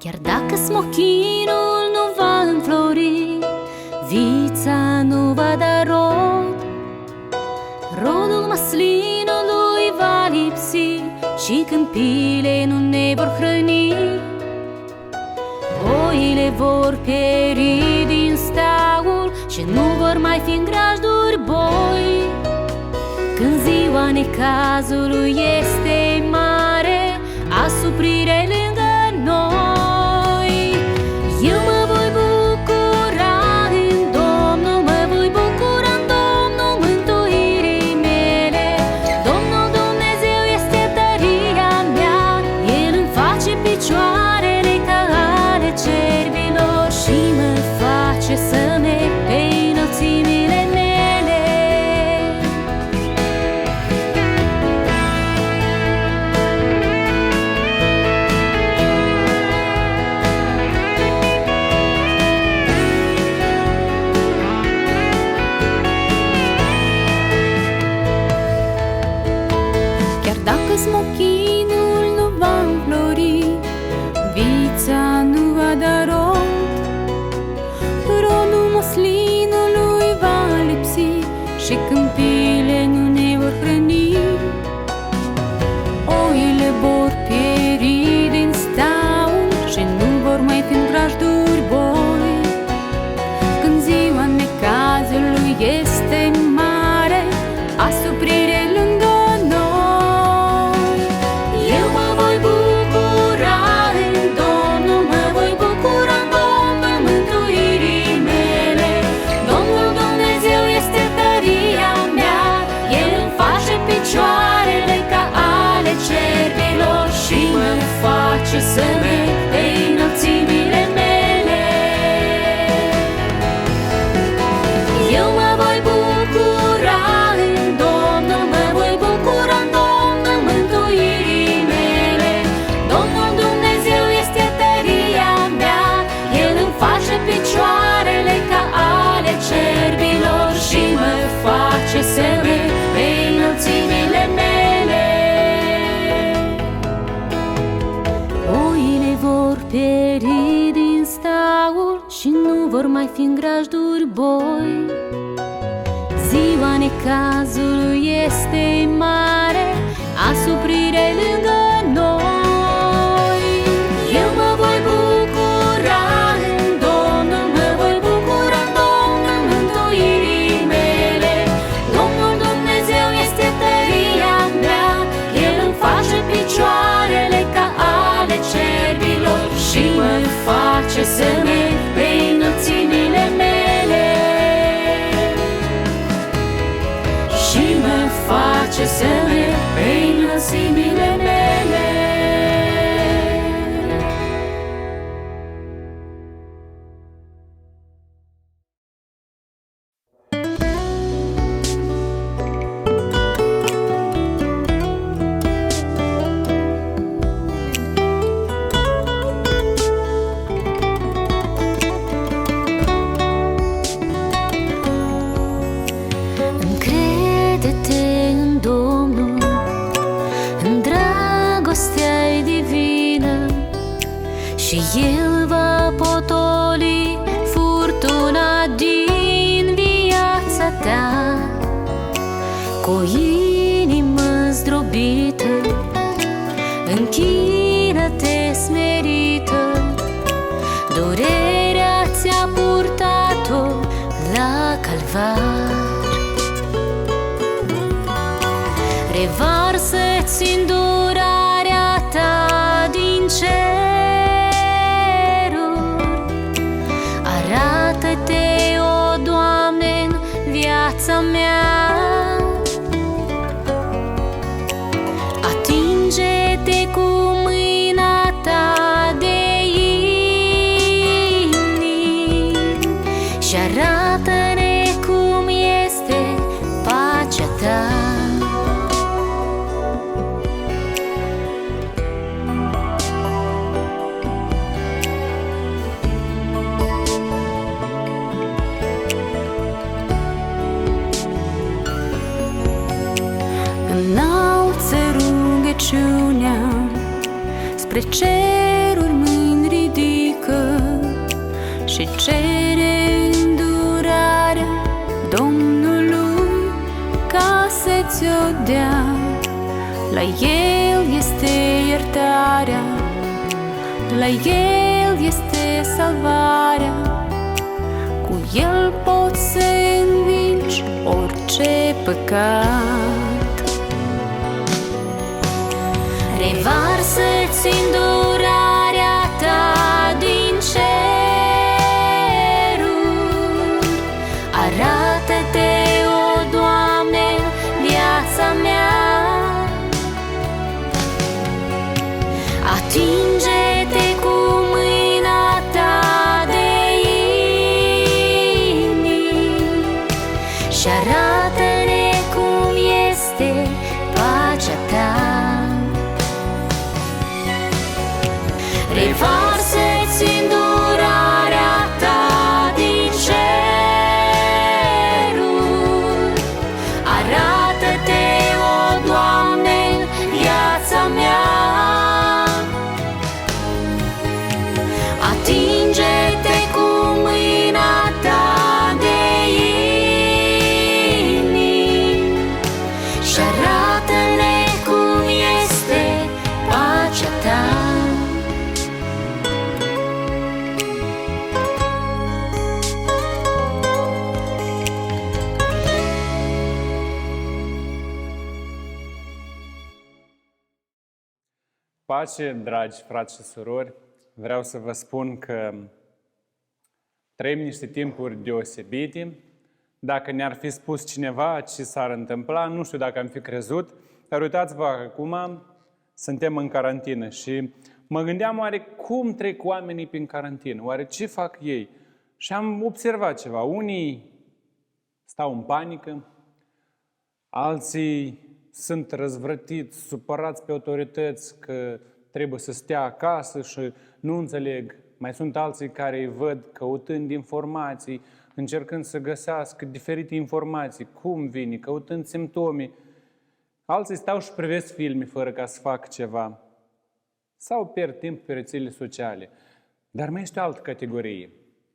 Chiar dacă smochinul nu va înflori, vița nu va da rod. Rodul măslinului va lipsi și câmpiile nu ne vor hrăni. Oile vor pieri din staul și nu vor mai fi în grajduri boi. Când ziua necazului este mare, asuprire lângă noi. Eu mă voi bucura în Domnul, mă voi bucura în Domnul mântuirii mele. Domnul Dumnezeu este tăria mea, El îmi face picioarele ca ale cervilor și mă face să merg pe înălțimile mele. Chiar dacă smochinul nu va înflori, vița nu va da rod. Rodul măslinului va lipsi și câmpiile nu ne vor hrăni. Oile vor pieri din staul și nu vor mai fi în grajduri boi. Când ziua necazului este mare, asuprire lângă noi. Eu mă voi bucura în Domnul, mă voi bucura în Domnul mântuirii mele. Domnul Dumnezeu este tăria mea, El îmi face picioarele ca ale cervilor și mă face să merg pe înălțimile mele. Eu mă voi bucura în Domnul, mă voi bucura în Domnul mântuirii mele. Domnul Dumnezeu este tăria mea, El îmi face picioarele ca ale cervilor și mă face să merg pe înălțimile mele. Oile vor pieri din staul și nu vor mai fi în grajduri boi. Ziua necazului este mare, asuprire lângă noi. Eu mă voi bucura în Domnul, mă voi bucura în Domnul mântuirii mele. Domnul Dumnezeu este tăria mea, El îmi face picioarele ca ale cervilor și mă face să merg pe înălțimile mele. Și mă face să merg pe înălțimile mele. Încrede-te în Domnul, în dragostea-i divină, și El va potoli furtuna din viața ta. Cu o inimă zdrobită, închină-te smerită, durerea ți-a purtat-o la calvar. Revarsă-ți îndurarea ta din ceruri, arată-te, o Doamne, în viața mea. Atinge-te cu mâna ta de inimi și arată-ne cum este pacea ta. Înalță rugăciunea spre ceruri, mâini ridică. și cere îndurarea Domnului ca să ți-o dea. La El este iertarea, la El este salvarea, cu El poți să învingi orice păcat. Revarsă-ți îndurarea ta din ceruri, arată-te, o Doamne, viața mea. Atinge-te cu mâna ta de inimi și arată-ne cum este pacea ta. Revarsă-ți îndurarea ta din ceruri, arată-te, o Doamne, viața mea. Atinge-te cu mâna ta de inimi și arată-ne cum este pacea ta. Pace, dragi frați și surori, vreau să vă spun că trăim niște timpuri deosebite. Dacă ne-ar fi spus cineva ce s-ar întâmpla, nu știu dacă am fi crezut, dar uitați-vă, acum suntem în carantină și mă gândeam oare cum trec oamenii prin carantină, oare ce fac ei? Și am observat ceva. Unii stau în panică, alții sunt răzvrătiți, supărați pe autorități că trebuie să stea acasă și nu înțeleg. Mai sunt alții care îi văd căutând informații, încercând să găsească diferite informații, cum vine, căutând simptome. Alții stau și privesc filme fără ca să facă ceva. Sau pierd timp pe rețelele sociale. Dar mai este o altă categorie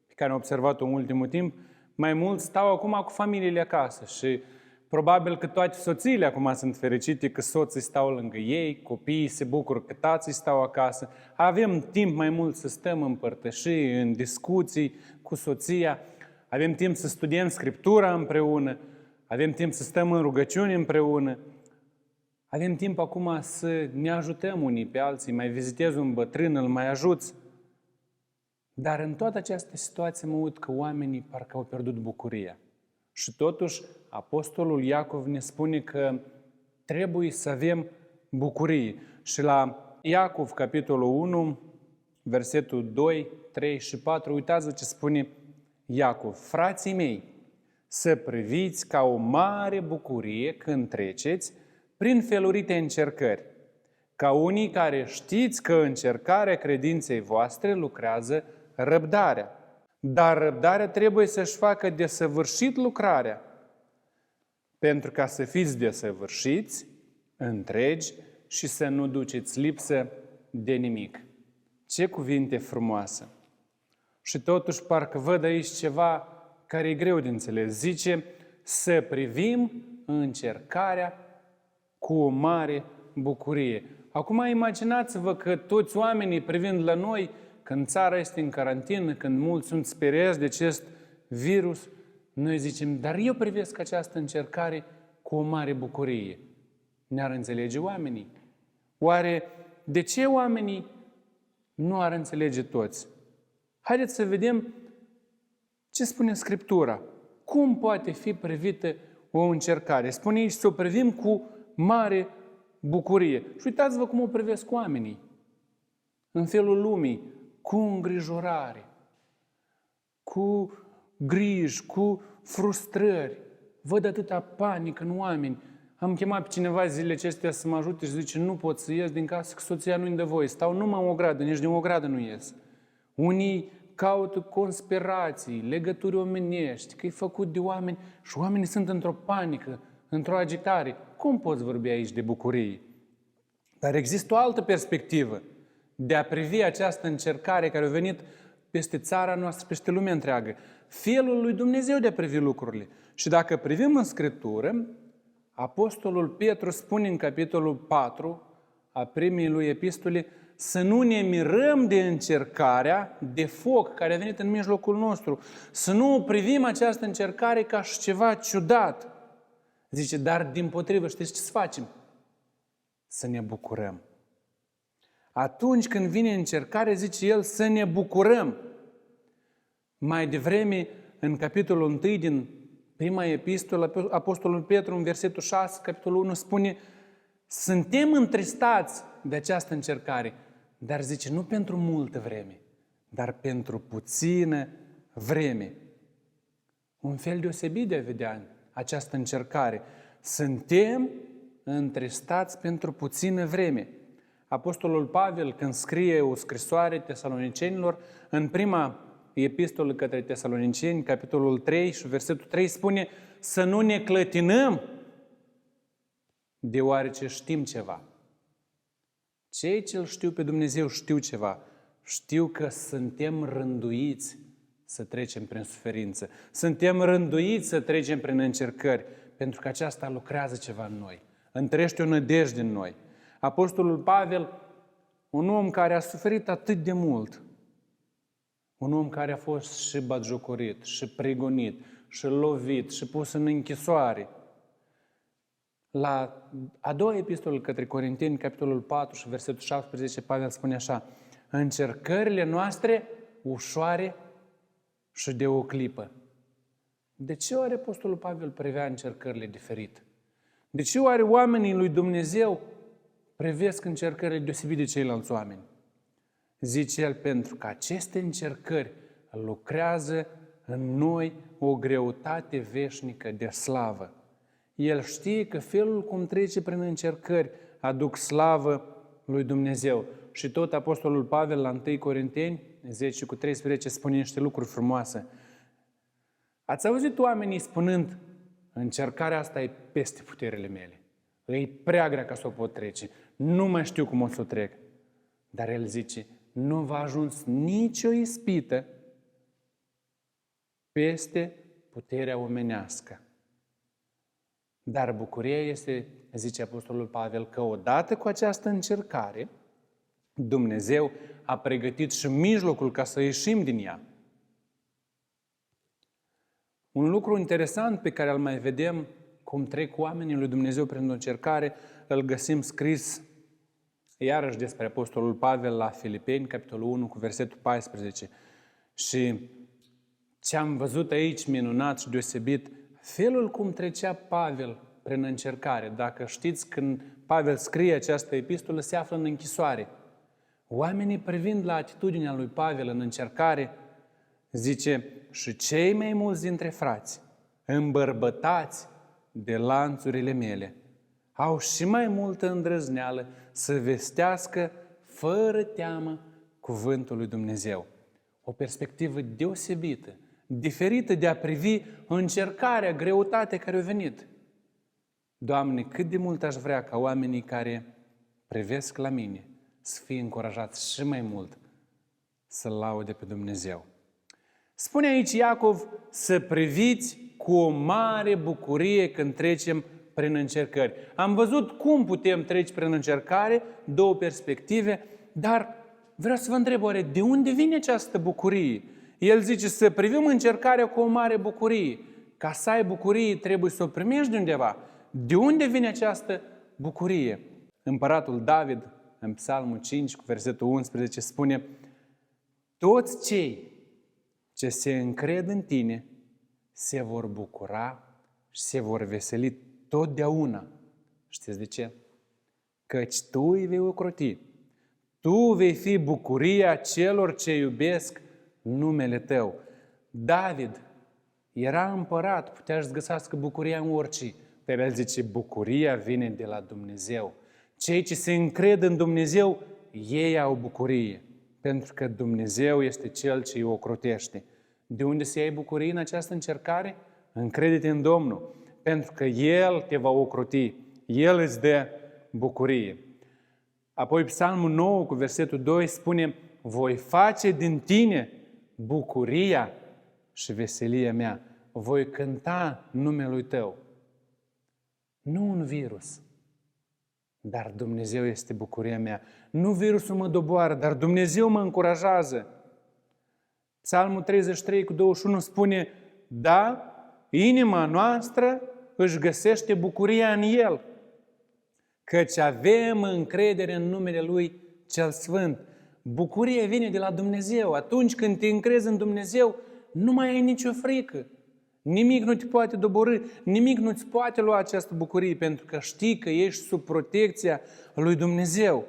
pe care am observat-o în ultimul timp. Mai mulți stau acum cu familiile acasă și probabil că toate soțiile acum sunt fericite că soții stau lângă ei, copiii se bucură că tații stau acasă. Avem timp mai mult să stăm în părtășii, în discuții cu soția. Avem timp să studiem Scriptura împreună. Avem timp să stăm în rugăciuni împreună. Avem timp acum să ne ajutăm unii pe alții. Mai vizitez un bătrân, îl mai ajuți. Dar în toată această situație mă uit că oamenii parcă au pierdut bucuria. Și totuși, Apostolul Iacov ne spune că trebuie să avem bucurie. Și la Iacov, capitolul 1, versetul 2, 3 și 4, uitați-vă ce spune Iacov. Frații mei, să priviți ca o mare bucurie când treceți prin felurite încercări, ca unii care știți că încercarea credinței voastre lucrează răbdarea. Dar răbdarea trebuie să-și facă desăvârșit lucrarea, pentru ca să fiți desăvârșiți, întregi și să nu duceți lipsă de nimic. Ce cuvinte frumoase! Și totuși parcă văd aici ceva care e greu de înțeles. Zice să privim încercarea cu o mare bucurie. Acum imaginați-vă că toți oamenii privind la noi, când țara este în carantină, când mulți sunt speriați de acest virus, noi zicem, dar eu privesc această încercare cu o mare bucurie. Ne-ar înțelege oamenii? Oare de ce oamenii nu ar înțelege toți? Haideți să vedem ce spune Scriptura. Cum poate fi privită o încercare? Spune aici să o privim cu mare bucurie. Și uitați-vă cum o privesc oamenii. În felul lumii, cu îngrijorare, cu griji, cu frustrări. Văd atâta panică în oameni. Am chemat pe cineva zilele acestea să mă ajute și zice, nu pot să ies din casă, că soția nu-i dă voie. Stau numai în o gradă, nici din o gradă nu ies. Unii caută conspirații, legături omenești, că e făcut de oameni și oamenii sunt într-o panică, într-o agitare. Cum poți vorbi aici de bucurie? Dar există o altă perspectivă de a privi această încercare care a venit peste țara noastră, peste lumea întreagă. Felul lui Dumnezeu de a privi lucrurile. Și dacă privim în Scriptură, Apostolul Petru spune în capitolul 4 a primei lui epistole să nu ne mirăm de încercarea de foc care a venit în mijlocul nostru. Să nu privim această încercare ca și ceva ciudat. Zice, dar dimpotrivă, știți ce să facem? Să ne bucurăm. Atunci când vine încercare, zice el, să ne bucurăm. Mai devreme, în capitolul 1 din prima epistolă, Apostolul Petru, în versetul 6, capitolul 1, spune: suntem întristați de această încercare, dar zice, nu pentru multă vreme, dar pentru puțină vreme. Un fel deosebit de a vedea această încercare. Suntem întristați pentru puțină vreme. Apostolul Pavel, când scrie o scrisoare tesalonicenilor, în prima epistolă către tesaloniceni, capitolul 3 și versetul 3, spune să nu ne clătinăm, deoarece știm ceva. Cei ce îl știu pe Dumnezeu știu ceva. Știu că suntem rânduiți să trecem prin suferință. Suntem rânduiți să trecem prin încercări, pentru că aceasta lucrează ceva în noi. Întărește o nădejde în noi. Apostolul Pavel, un om care a suferit atât de mult, un om care a fost și batjocorit, și prigonit, și lovit, și pus în închisoare. La a doua epistolă către Corinteni, capitolul 4 și versetul 17, Pavel spune așa: încercările noastre ușoare și de o clipă. De ce oare Apostolul Pavel privea încercările diferit? De ce oare oamenii lui Dumnezeu privesc încercările deosebit de ceilalți oameni? Zice el, pentru că aceste încercări lucrează în noi o greutate veșnică de slavă. El știe că felul cum trece prin încercări aduc slavă lui Dumnezeu. Și tot Apostolul Pavel la 1 Corinteni 10:13 spune niște lucruri frumoase. Ați auzit oamenii spunând, încercarea asta e peste puterile mele. E prea grea ca să o pot trece. Nu mai știu cum o să o trec. Dar el zice, nu va ajuns nicio ispită peste puterea omenească. Dar bucuria este, zice Apostolul Pavel, că odată cu această încercare, Dumnezeu a pregătit și mijlocul ca să ieșim din ea. Un lucru interesant pe care îl mai vedem, cum trec oamenii lui Dumnezeu prin o încercare, îl găsim scris iarăși despre Apostolul Pavel la Filipeni, capitolul 1, cu versetul 14. Și ce am văzut aici minunat și deosebit, felul cum trecea Pavel prin încercare. Dacă știți, când Pavel scrie această epistolă, se află în închisoare. Oamenii privind la atitudinea lui Pavel în încercare, zice, și cei mai mulți dintre frați, îmbărbătați de lanțurile mele, au și mai multă îndrăzneală să vestească fără teamă cuvântul lui Dumnezeu. O perspectivă deosebită, diferită de a privi încercarea, greutatea care a venit. Doamne, cât de mult aș vrea ca oamenii care privesc la mine să fie încurajați și mai mult să-L laude pe Dumnezeu. Spune aici Iacov să priviți cu o mare bucurie când trecem prin încercări. Am văzut cum putem trece prin încercare, două perspective, dar vreau să vă întreb, oare de unde vine această bucurie? El zice să privim încercarea cu o mare bucurie. Ca să ai bucurie trebuie să o primești de undeva. De unde vine această bucurie? Împăratul David, în Psalmul 5, cu versetul 11, spune: toți cei ce se încred în tine se vor bucura și se vor veseli totdeauna. Știți de ce? Căci tu îi vei ocroti. Tu vei fi bucuria celor ce iubesc numele tău. David era împărat, putea să găsească bucuria în orice. Dar el zice, bucuria vine de la Dumnezeu. Cei ce se încred în Dumnezeu, ei au bucurie. Pentru că Dumnezeu este Cel ce îi ocrotește. De unde să iei bucurie în această încercare? Încrede-te în Domnul. Pentru că El te va ocroti. El îți dă bucurie. Apoi Psalmul 9 cu versetul 2 spune: voi face din tine bucuria și veselia mea. Voi cânta numelui Tău. Nu un virus, dar Dumnezeu este bucuria mea. Nu virusul mă doboară, dar Dumnezeu mă încurajează. Psalmul 33:21 spune, da, inima noastră își găsește bucuria în El, căci avem încredere în numele Lui cel Sfânt. Bucuria vine de la Dumnezeu. Atunci când te încrezi în Dumnezeu, nu mai ai nicio frică. Nimic nu te poate doborî, nimic nu ți poate lua această bucurie, pentru că știi că ești sub protecția lui Dumnezeu.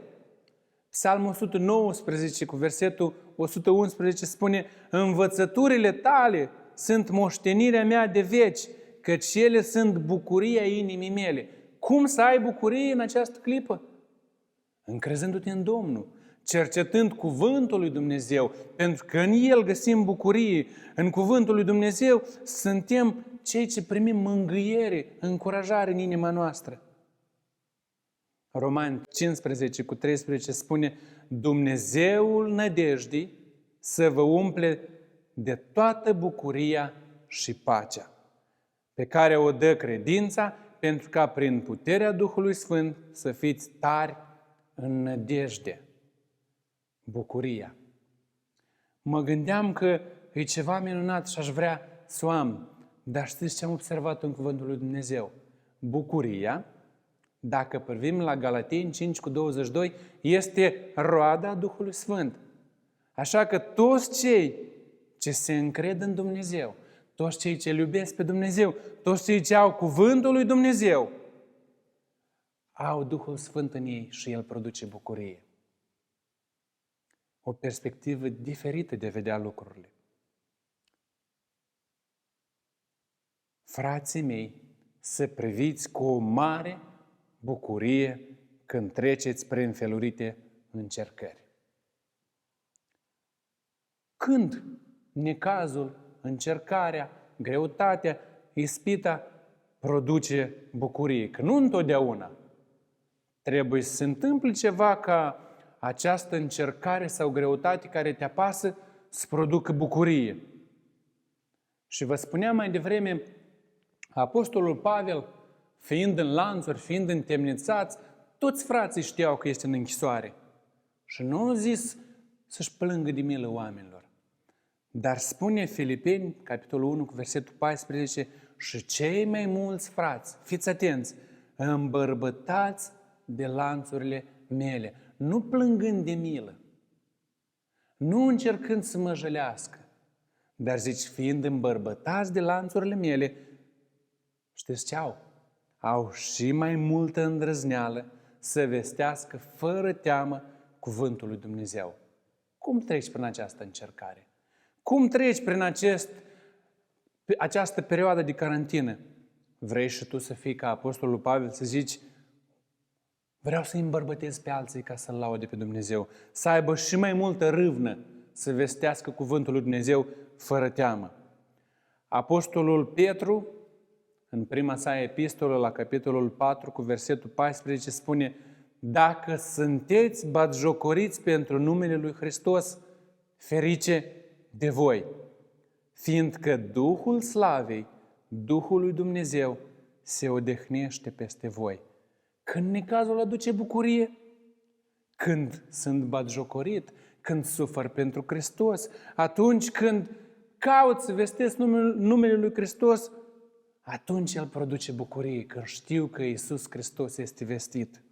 Psalmul 119 cu versetul 111 spune, învățăturile Tale sunt moștenirea mea de veci, căci ele sunt bucuria inimii mele. Cum să ai bucurie în această clipă? Încrezându-te în Domnul, cercetând cuvântul lui Dumnezeu, pentru că în El găsim bucurie. În cuvântul lui Dumnezeu suntem cei ce primim mângâiere, încurajare în inima noastră. Romani 15:13 spune, Dumnezeul nădejdii să vă umple de toată bucuria și pacea, pe care o dă credința, pentru ca prin puterea Duhului Sfânt să fiți tari în nădejde. Bucuria. Mă gândeam că e ceva minunat și aș vrea să o am, dar știți ce am observat în cuvântul lui Dumnezeu? Bucuria, dacă privim la Galateni 5:22, este roada Duhului Sfânt. Așa că toți cei ce se încred în Dumnezeu, toți cei ce iubesc pe Dumnezeu, toți cei ce au cuvântul lui Dumnezeu, au Duhul Sfânt în ei și El produce bucurie. O perspectivă diferită de a vedea lucrurile. Frații mei, să priviți cu o mare bucurie când treceți prin felurite încercări. Când necazul, încercarea, greutatea, ispita produce bucurie, că nu întotdeauna trebuie să se întâmple ceva ca această încercare sau greutate care te apasă să producă bucurie. Și vă spuneam mai devreme, Apostolul Pavel, fiind în lanțuri, fiind întemnițați, toți frații știau că este în închisoare. Și nu au zis să-și plângă de milă oamenilor. Dar spune Filipeni, capitolul 1, cu versetul 14, și cei mai mulți frați, fiți atenți, îmbărbătați de lanțurile mele, nu plângând de milă, nu încercând să mă jălească, dar zici, fiind îmbărbătați de lanțurile mele, știți ce au? Au și mai multă îndrăzneală să vestească fără teamă cuvântul lui Dumnezeu. Cum treci prin această încercare? Cum treci prin această perioadă de carantină? Vrei și tu să fii ca Apostolul Pavel, să zici, vreau să-i îmbărbătez pe alții ca să-L laude pe Dumnezeu, să aibă și mai multă râvnă să vestească cuvântul lui Dumnezeu fără teamă. Apostolul Petru, în prima sa epistolă, la capitolul 4, cu versetul 14, spune, dacă sunteți batjocoriți pentru numele lui Hristos, ferice de voi, fiindcă Duhul Slavei, Duhul lui Dumnezeu, se odihnește peste voi. Când necazul aduce bucurie, când sunt batjocorit, când sufăr pentru Hristos, atunci când caut să vestesc numele lui Hristos, atunci El produce bucurie, când știu că Iisus Hristos este vestit.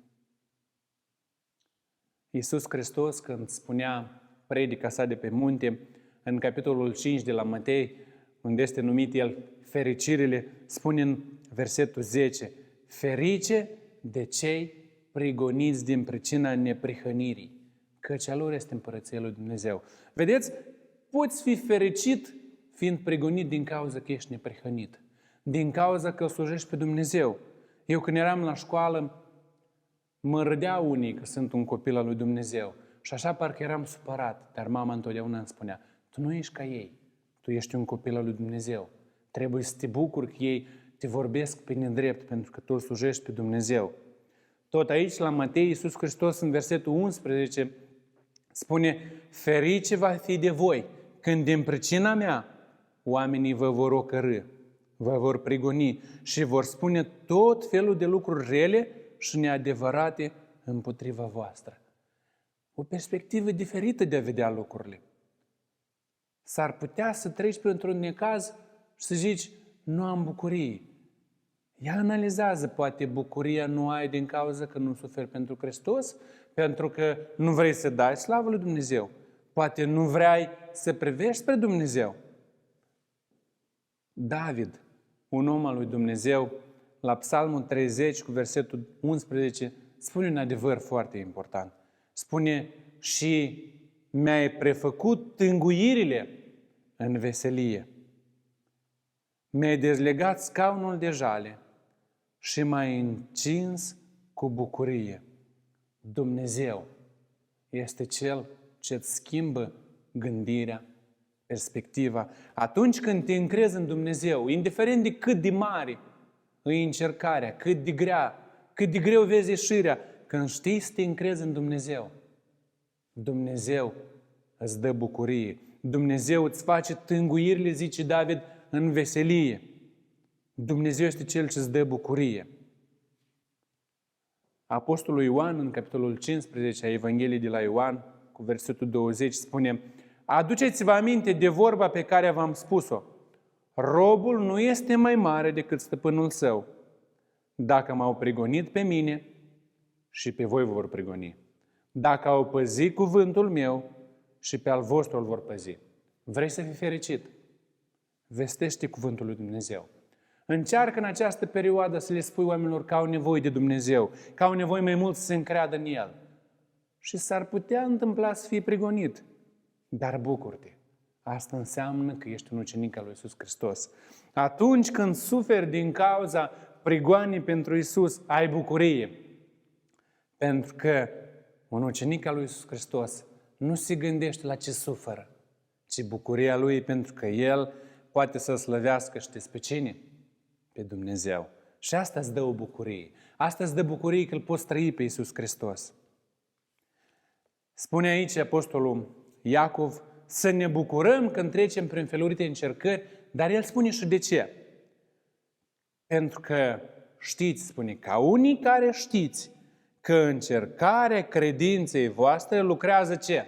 Iisus Hristos, când spunea predica sa de pe munte, în capitolul 5 de la Matei, unde este numit El fericirile, spune în versetul 10, ferice de cei prigoniți din pricina neprihănirii, căci a lor este împărăția lui Dumnezeu. Vedeți, poți fi fericit fiind prigonit din cauza că ești neprihănit, din cauza că slujești pe Dumnezeu. Eu când eram la școală, mă râdeau unii că sunt un copil al lui Dumnezeu și așa parcă eram supărat, dar mama întotdeauna îmi spunea, tu nu ești ca ei, tu ești un copil al lui Dumnezeu. Trebuie să te bucuri că ei te vorbesc pe nedrept pentru că tu îl slujești pe Dumnezeu. Tot aici, la Matei, Iisus Hristos, în versetul 11, spune, ferice va fi de voi când din pricina mea oamenii vă vor ocărî, vă vor prigoni și vor spune tot felul de lucruri rele și neadevărate împotriva voastră. O perspectivă diferită de a vedea lucrurile. S-ar putea să treci printr-un necaz și să zici, nu am bucurie. Ia analizează, poate bucuria nu ai din cauza că nu suferi pentru Hristos, pentru că nu vrei să dai slavă lui Dumnezeu. Poate nu vrei să privești spre Dumnezeu. David, un om al lui Dumnezeu, la Psalmul 30 cu versetul 11, spune un adevăr foarte important. Spune, și mi-ai prefăcut tânguirile în veselie. Mi-ai dezlegat scaunul de jale și m-ai încins cu bucurie. Dumnezeu este Cel ce îți schimbă gândirea, perspectiva. Atunci când te încrezi în Dumnezeu, indiferent de cât de mare e încercarea, cât de grea, cât de greu vezi ieșirea, când știi să te încrezi în Dumnezeu, Dumnezeu îți dă bucurie. Dumnezeu îți face tânguirile, zice David, în veselie. Dumnezeu este Cel ce îți dă bucurie. Apostolul Ioan, în capitolul 15 a Evangheliei de la Ioan, cu versetul 20, spune, aduceți-vă aminte de vorba pe care v-am spus-o. Robul nu este mai mare decât stăpânul său. Dacă m-au prigonit pe mine, și pe voi vă vor prigoni. Dacă au păzit cuvântul meu, și pe al vostru îl vor păzi. Vrei să fii fericit? Vestește cuvântul lui Dumnezeu. Încearcă în această perioadă să le spui oamenilor că au nevoie de Dumnezeu, că au nevoie mai mult să se încreadă în El. Și s-ar putea întâmpla să fii prigonit. Dar bucur-te. Asta înseamnă că ești un ucenic al lui Iisus Hristos. Atunci când suferi din cauza prigoanei pentru Iisus, ai bucurie. Pentru că un ucenic al lui Iisus Hristos nu se gândește la ce suferă, ci bucuria lui pentru că el poate să slăvească, știți pe cine? Pe Dumnezeu. Și asta îți dă o bucurie. Asta îți dă bucurie că îl poți trăi pe Iisus Hristos. Spune aici Apostolul Iacov să ne bucurăm când trecem prin felurite încercări, dar el spune și de ce. Pentru că știți, spune, ca unii care știți că încercarea credinței voastre lucrează ce?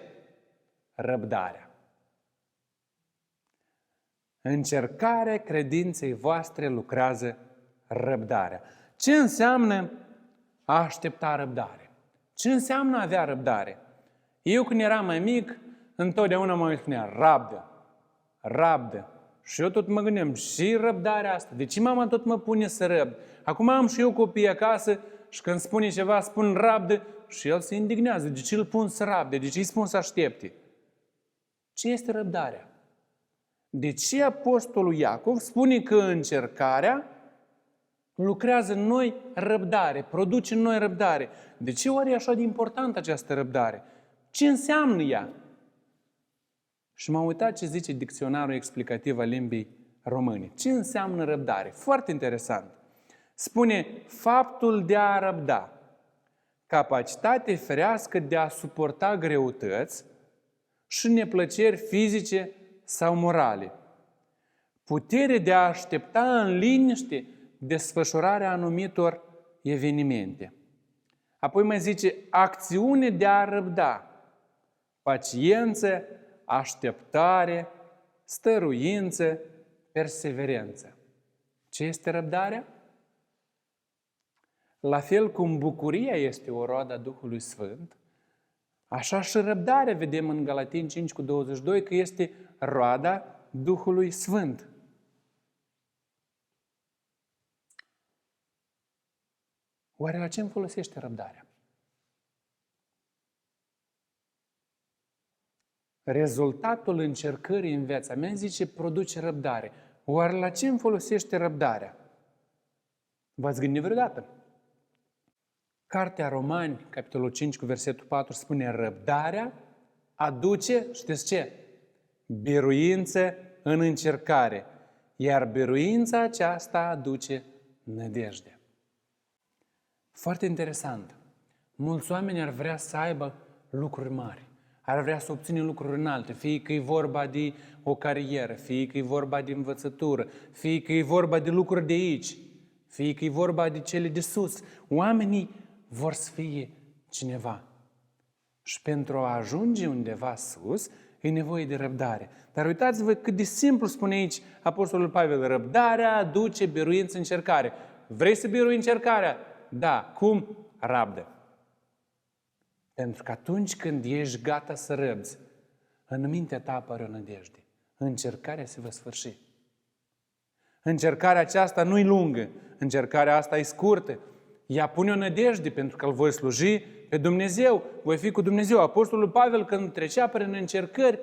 Răbdarea. Încercarea credinței voastre lucrează răbdarea. Ce înseamnă a aștepta răbdare? Ce înseamnă a avea răbdare? Eu când eram mai mic, întotdeauna mă spunea, rabdă. Și eu tot mă gândeam, și răbdarea asta, de ce mama tot mă pune să răbd? Acum am și eu copii acasă și când spune ceva, spun rabdă și el se indignează. De ce îl pun să rabde? De ce îi spun să aștepte? Ce este răbdarea? De ce Apostolul Iacov spune că încercarea lucrează în noi răbdare, produce în noi răbdare? De ce oare e așa de importantă această răbdare? Ce înseamnă ea? Și m-am uitat ce zice dicționarul explicativ al limbii române. Ce înseamnă răbdare? Foarte interesant. Spune faptul de a răbda, capacitate ferească de a suporta greutăți și neplăceri fizice sau morale, putere de a aștepta în liniște desfășurarea anumitor evenimente. Apoi mai zice acțiune de a răbda, paciență, așteptare, stăruință, perseverență. Ce este răbdarea? La fel cum bucuria este o roadă a Duhului Sfânt, așa și răbdarea vedem în Galateni 5:22 că este roada Duhului Sfânt. Oare la ce îmi folosește răbdarea? Rezultatul încercării în viața mea, zice, produce răbdare. Oare la ce îmi folosește răbdarea? V-ați gândit vreodată? Cartea Romani, capitolul 5, cu versetul 4, spune răbdarea aduce, știți ce? Biruință în încercare, iar biruința aceasta aduce nădejde. Foarte interesant. Mulți oameni ar vrea să aibă lucruri mari. ar vrea să obține lucruri înalte, fie că e vorba de o carieră, fie că e vorba de învățătură, fie că e vorba de lucruri de aici, fie că e vorba de cele de sus. Oamenii vor să fie cineva. Și pentru a ajunge undeva sus, e nevoie de răbdare. Dar uitați-vă cât de simplu spune aici Apostolul Pavel: răbdarea aduce biruință în încercare. Vrei să birui încercarea? Da. Cum? Rabdă. Pentru că atunci când ești gata să răbzi, în mintea ta apare o nădejde. Încercarea se va sfârși. Încercarea aceasta nu-i lungă. Încercarea asta e scurtă. Ea pune o nădejde pentru că îl voi sluji pe Dumnezeu. Voi fi cu Dumnezeu. Apostolul Pavel, când trecea prin încercări,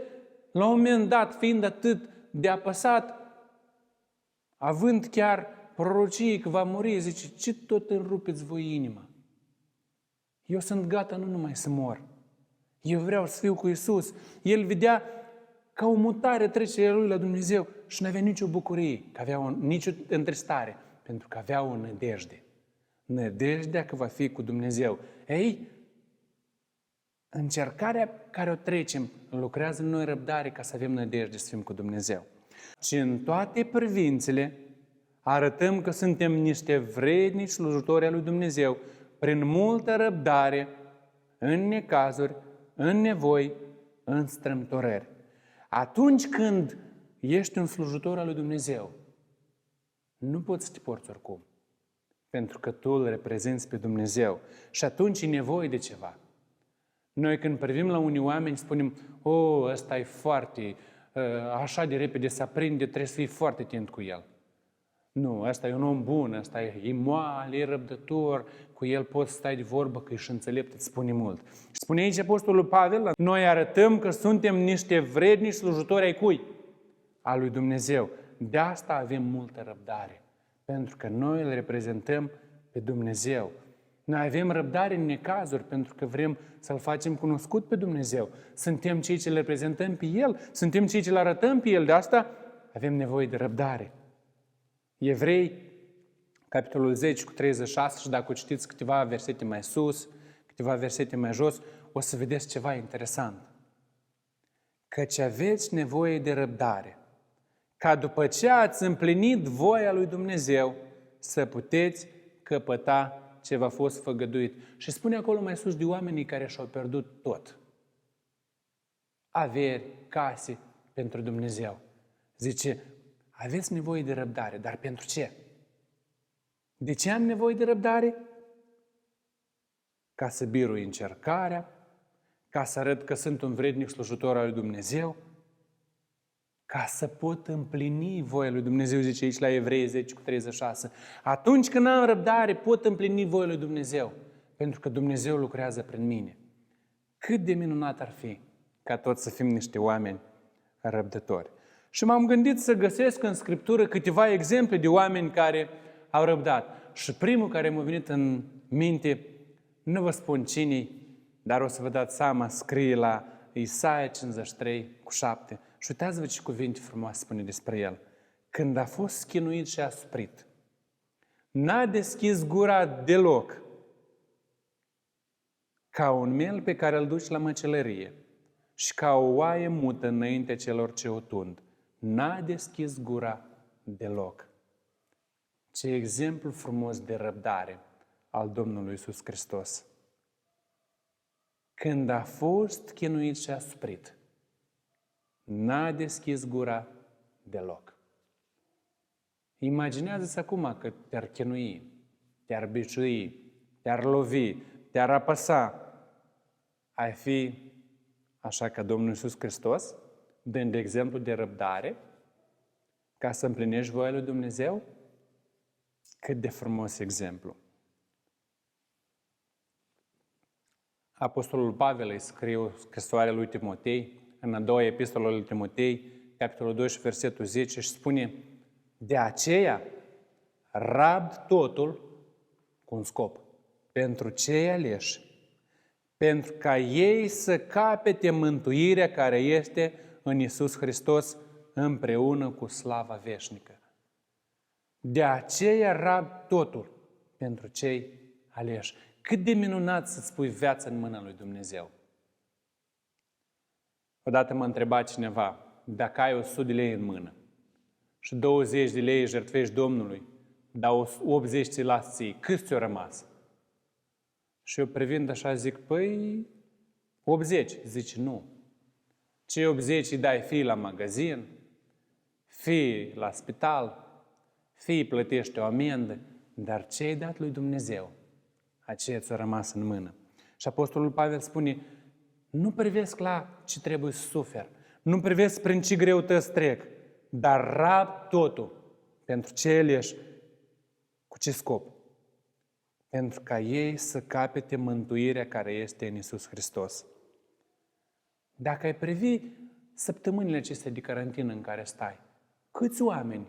la un moment dat, fiind atât de apăsat, având chiar prorocie că va muri, zice: ce tot înrupeți voi inima? Eu sunt gata nu numai să mor. Eu vreau să fiu cu Iisus. El vedea ca o mutare trecerea lui la Dumnezeu și nu avea nicio bucurie, nicio întristare, pentru că avea o nădejde. Nădejdea că va fi cu Dumnezeu. Ei, încercarea care o trecem lucrează în noi răbdare ca să avem nădejde să fim cu Dumnezeu. Și în toate privințele arătăm că suntem niște vrednici slujitori ai lui Dumnezeu prin multă răbdare, în necazuri, în nevoi, în strâmtorări. Atunci când ești un slujitor al lui Dumnezeu, nu poți să te porți oricum, pentru că tu îl reprezinți pe Dumnezeu și atunci e nevoie de ceva. Noi când privim la unii oameni spunem: ăsta e foarte, așa de repede se aprinde, trebuie să fii foarte atent cu el. Nu, ăsta e un om bun, ăsta e moale, e răbdător, cu el poți stai de vorbă că ești înțelept, îți spune mult. Și spune aici Apostolul Pavel: noi arătăm că suntem niște vrednici slujitori ai cui? A lui Dumnezeu. De asta avem multă răbdare, pentru că noi îl reprezentăm pe Dumnezeu. Noi avem răbdare în necazuri pentru că vrem să-L facem cunoscut pe Dumnezeu. Suntem cei ce îl reprezentăm pe El, suntem cei ce îl arătăm pe El. De asta avem nevoie de răbdare. Evrei, capitolul 10 cu 36, și dacă citiți câteva versete mai sus, câteva versete mai jos, o să vedeți ceva interesant. Căci aveți nevoie de răbdare, ca după ce ați împlinit voia lui Dumnezeu, să puteți căpăta ce v-a fost făgăduit. Și spune acolo mai sus de oamenii care și-au pierdut tot. Averi, case pentru Dumnezeu. Zice: aveți nevoie de răbdare, dar pentru ce? De ce am nevoie de răbdare? Ca să birui încercarea, ca să arăt că sunt un vrednic slujitor al lui Dumnezeu, ca să pot împlini voia lui Dumnezeu, zice aici la Evrei 10 cu 36. Atunci când am răbdare, pot împlini voia lui Dumnezeu, pentru că Dumnezeu lucrează prin mine. Cât de minunat ar fi ca toți să fim niște oameni răbdători. Și m-am gândit să găsesc în Scriptură câteva exemple de oameni care au răbdat. Și primul care m-a venit în minte, nu vă spun cine, dar o să vă dați seama, scrie la Isaia 53 cu 7. Și uitați-vă ce cuvinte frumoase spune despre el. Când a fost chinuit și asuprit, n-a deschis gura deloc, ca un miel pe care îl duci la măcelărie și ca o oaie mută înaintea celor ce o tund. N-a deschis gura deloc. Ce exemplu frumos de răbdare al Domnului Iisus Hristos. Când a fost chinuit și asuprit, n-a deschis gura deloc. Imaginează-ți acum că te-ar chinui, te-ar biciui, te-ar lovi, te-ar apăsa. Ai fi așa ca Domnul Iisus Hristos, dând exemplu de răbdare, ca să împlinești voia lui Dumnezeu? Cât de frumos exemplu! Apostolul Pavel îi scrie o scrisoare lui Timotei, în a doua epistolă lui Timotei, capitolul 2 și versetul 10, și spune: de aceea rabd totul cu un scop, pentru cei aleși, pentru ca ei să capete mântuirea care este în Iisus Hristos împreună cu slava veșnică. De aceea rabd totul pentru cei aleși. Cât de minunat să-ți pui viața în mâna lui Dumnezeu. Odată mă întreba cineva, dacă ai 100 de lei în mână și 20 de lei jertfești Domnului, dar 80 ți las ție, cât ți-o rămas? Și eu privind așa zic, păi 80. Zice, nu. Cei 80 îi dai fie la magazin, fie la spital, fie plătești o amendă, dar ce ai dat lui Dumnezeu? Aceea ți-a rămas în mână. Și Apostolul Pavel spune, nu privesc la ce trebuie să sufer, nu privesc prin ce greutăți trec, dar rab totul pentru ce aleși, cu ce scop? Pentru ca ei să capete mântuirea care este în Iisus Hristos. Dacă ai privi săptămânile acestea de carantină în care stai, câți oameni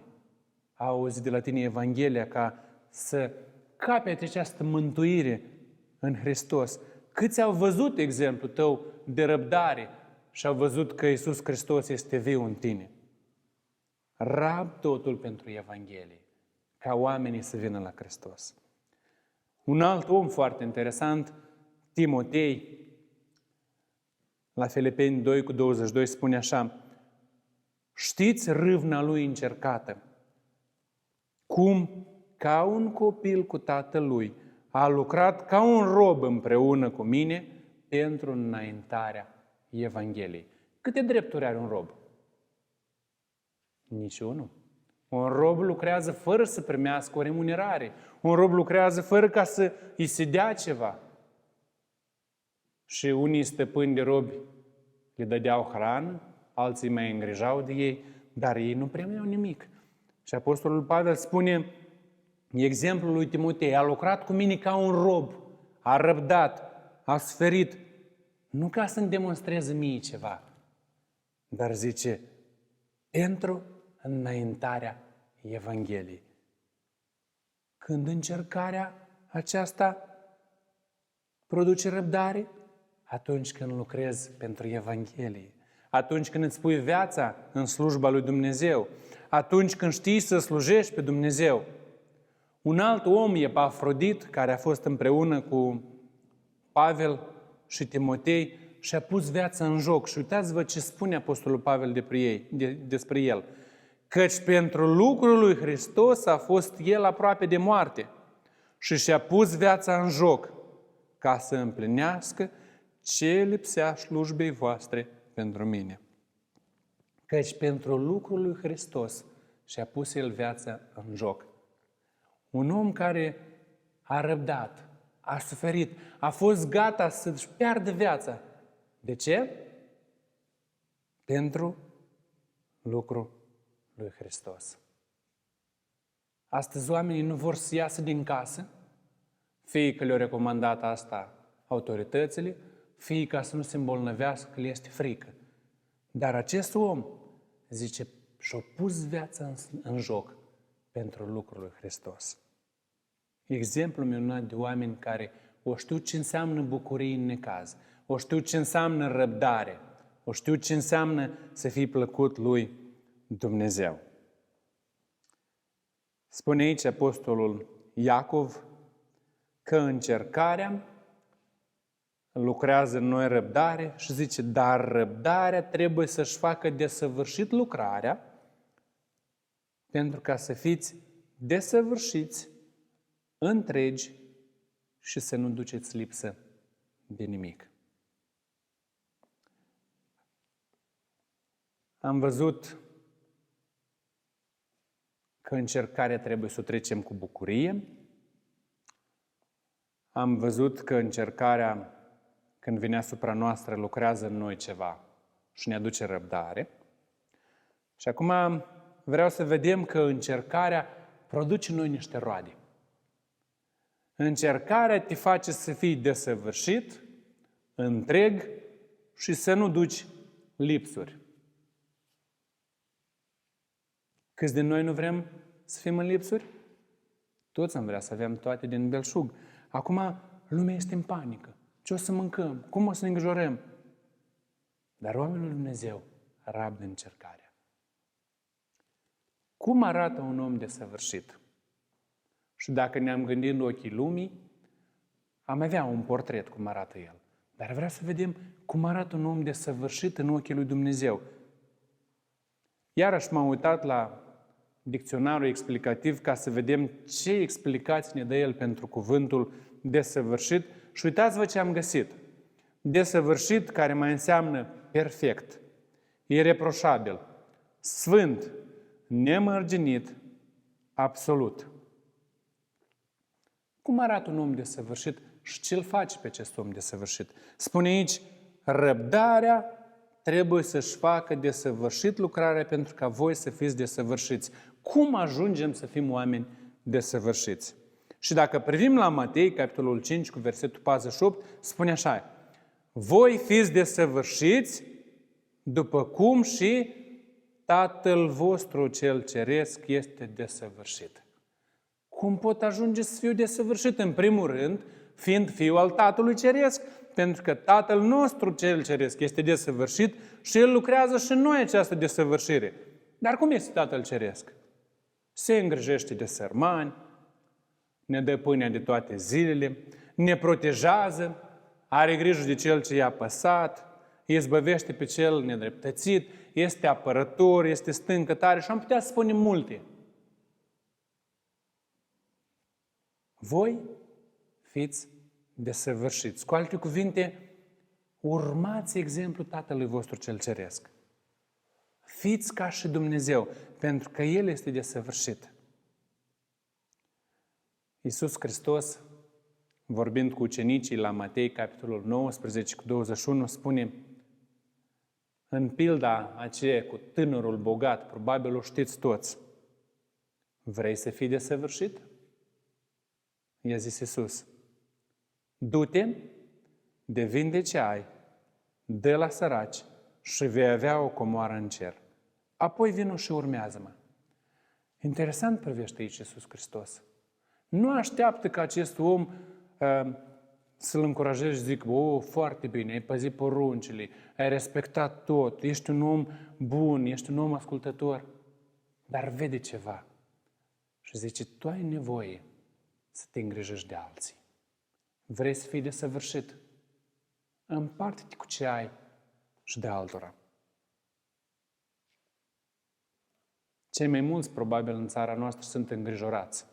au auzit de la tine Evanghelia ca să capete această mântuire în Hristos? Câți au văzut exemplul tău de răbdare și au văzut că Iisus Hristos este viu în tine? Rab totul pentru Evanghelie, ca oamenii să vină la Hristos. Un alt om foarte interesant, Timotei, la Filipeni 2:22 spune așa, știți râvna lui încercată, cum ca un copil cu tatălui a lucrat ca un rob împreună cu mine pentru înaintarea Evangheliei. Câte drepturi are un rob? Niciunul. Un rob lucrează fără să primească o remunerare. Un rob lucrează fără ca să îi se dea ceva. Și unii stăpâni de robi le dădeau hrană, alții mai îngrijau de ei, dar ei nu primeau nimic. Și Apostolul Pavel spune, exemplul lui Timotei, a lucrat cu mine ca un rob, a răbdat, a suferit, nu ca să-mi demonstreze mie ceva, dar zice, pentru înaintarea Evangheliei. Când încercarea aceasta produce răbdare? Atunci când lucrezi pentru Evanghelie, atunci când îți pui viața în slujba lui Dumnezeu, atunci când știi să slujești pe Dumnezeu. Un alt om, Epafrodit, care a fost împreună cu Pavel și Timotei și a pus viața în joc. Și uitați-vă ce spune Apostolul Pavel despre el. Căci pentru lucrul lui Hristos a fost el aproape de moarte și și-a pus viața în joc ca să împlinească ce lipsea slujbei voastre pentru mine. Căci pentru lucrul lui Hristos și-a pus el viața în joc. Un om care a răbdat, a suferit, a fost gata să-și piardă viața. De ce? Pentru lucrul lui Hristos. Astăzi oamenii nu vor să iasă din casă, fie că le-au recomandat asta autoritățile, fie ca să nu se îmbolnăvească, că le este frică. Dar acest om, zice, și-a pus viața în joc pentru lucrul lui Hristos. Exemplu minunat de oameni care o știu ce înseamnă bucurie în necaz, o știu ce înseamnă răbdare, o știu ce înseamnă să fii plăcut lui Dumnezeu. Spune aici Apostolul Iacov că încercarea lucrează în noi răbdare și zice, dar răbdarea trebuie să-și facă desăvârșit lucrarea pentru ca să fiți desăvârșiți, întregi și să nu duceți lipsă de nimic. Am văzut că încercarea trebuie să o trecem cu bucurie. Am văzut că încercarea, când vine asupra noastră, lucrează în noi ceva și ne aduce răbdare. Și acum vreau să vedem că încercarea produce în noi niște roade. Încercarea te face să fii desăvârșit, întreg și să nu duci lipsuri. Câți din noi nu vrem să fim în lipsuri? Toți am vrea să avem toate din belșug. Acum lumea este în panică. Ce o să mâncăm? Cum o să ne îngrijorăm? Dar oamenii lui Dumnezeu rabdă încercarea. Cum arată un om desăvârșit? Și dacă ne-am gândit în ochii lumii, am avea un portret cum arată el. Dar vreau să vedem cum arată un om desăvârșit în ochii lui Dumnezeu. Iarăși m-am uitat la dicționarul explicativ ca să vedem ce explicații ne dă el pentru cuvântul desăvârșit și uitați-vă ce am găsit. Desăvârșit, care mai înseamnă perfect, ireproșabil, sfânt, nemărginit, absolut. Cum arată un om desăvârșit și ce îl face pe acest om desăvârșit? Spune aici, răbdarea trebuie să-și facă desăvârșit lucrarea pentru ca voi să fiți desăvârșiți. Cum ajungem să fim oameni desăvârșiți? Și dacă privim la Matei, capitolul 5, cu versetul 48, spune așa, voi fiți desăvârșiți după cum și Tatăl vostru cel ceresc este desăvârșit. Cum pot ajunge să fiu desăvârșit? În primul rând, fiind fiul al Tatălui Ceresc, pentru că Tatăl nostru cel Ceresc este desăvârșit și El lucrează și în noi această desăvârșire. Dar cum este Tatăl Ceresc? Se îngrijește de sărmani, ne dă pâinea de toate zilele, ne protejează, are grijă de cel ce i-a păsat, izbăvește pe cel nedreptățit, este apărător, este stâncă tare și am putea să spunem multe. Voi fiți desăvârșiți. Cu alte cuvinte, urmați exemplul Tatălui vostru cel Ceresc. Fiți ca și Dumnezeu, pentru că El este desăvârșit. Iisus Hristos, vorbind cu ucenicii la Matei, capitolul 19, cu 21, spune, în pilda aceea cu tânărul bogat, probabil o știți toți, vrei să fii desăvârșit? I-a zis Iisus, du-te, devinde ce ai, dă la săraci și vei avea o comoară în cer. Apoi vino și urmează-mă. Interesant privește aici Iisus Hristos. Nu așteaptă ca acest om să-l încurajezi și zic, foarte bine, ai păzit poruncile, ai respectat tot, ești un om bun, ești un om ascultător. Dar vede ceva și zice, tu ai nevoie să te îngrijești de alții. Vrei să fii desăvârșit? Împarte-te cu ce ai și de altora. Cei mai mulți, probabil, în țara noastră sunt îngrijorați.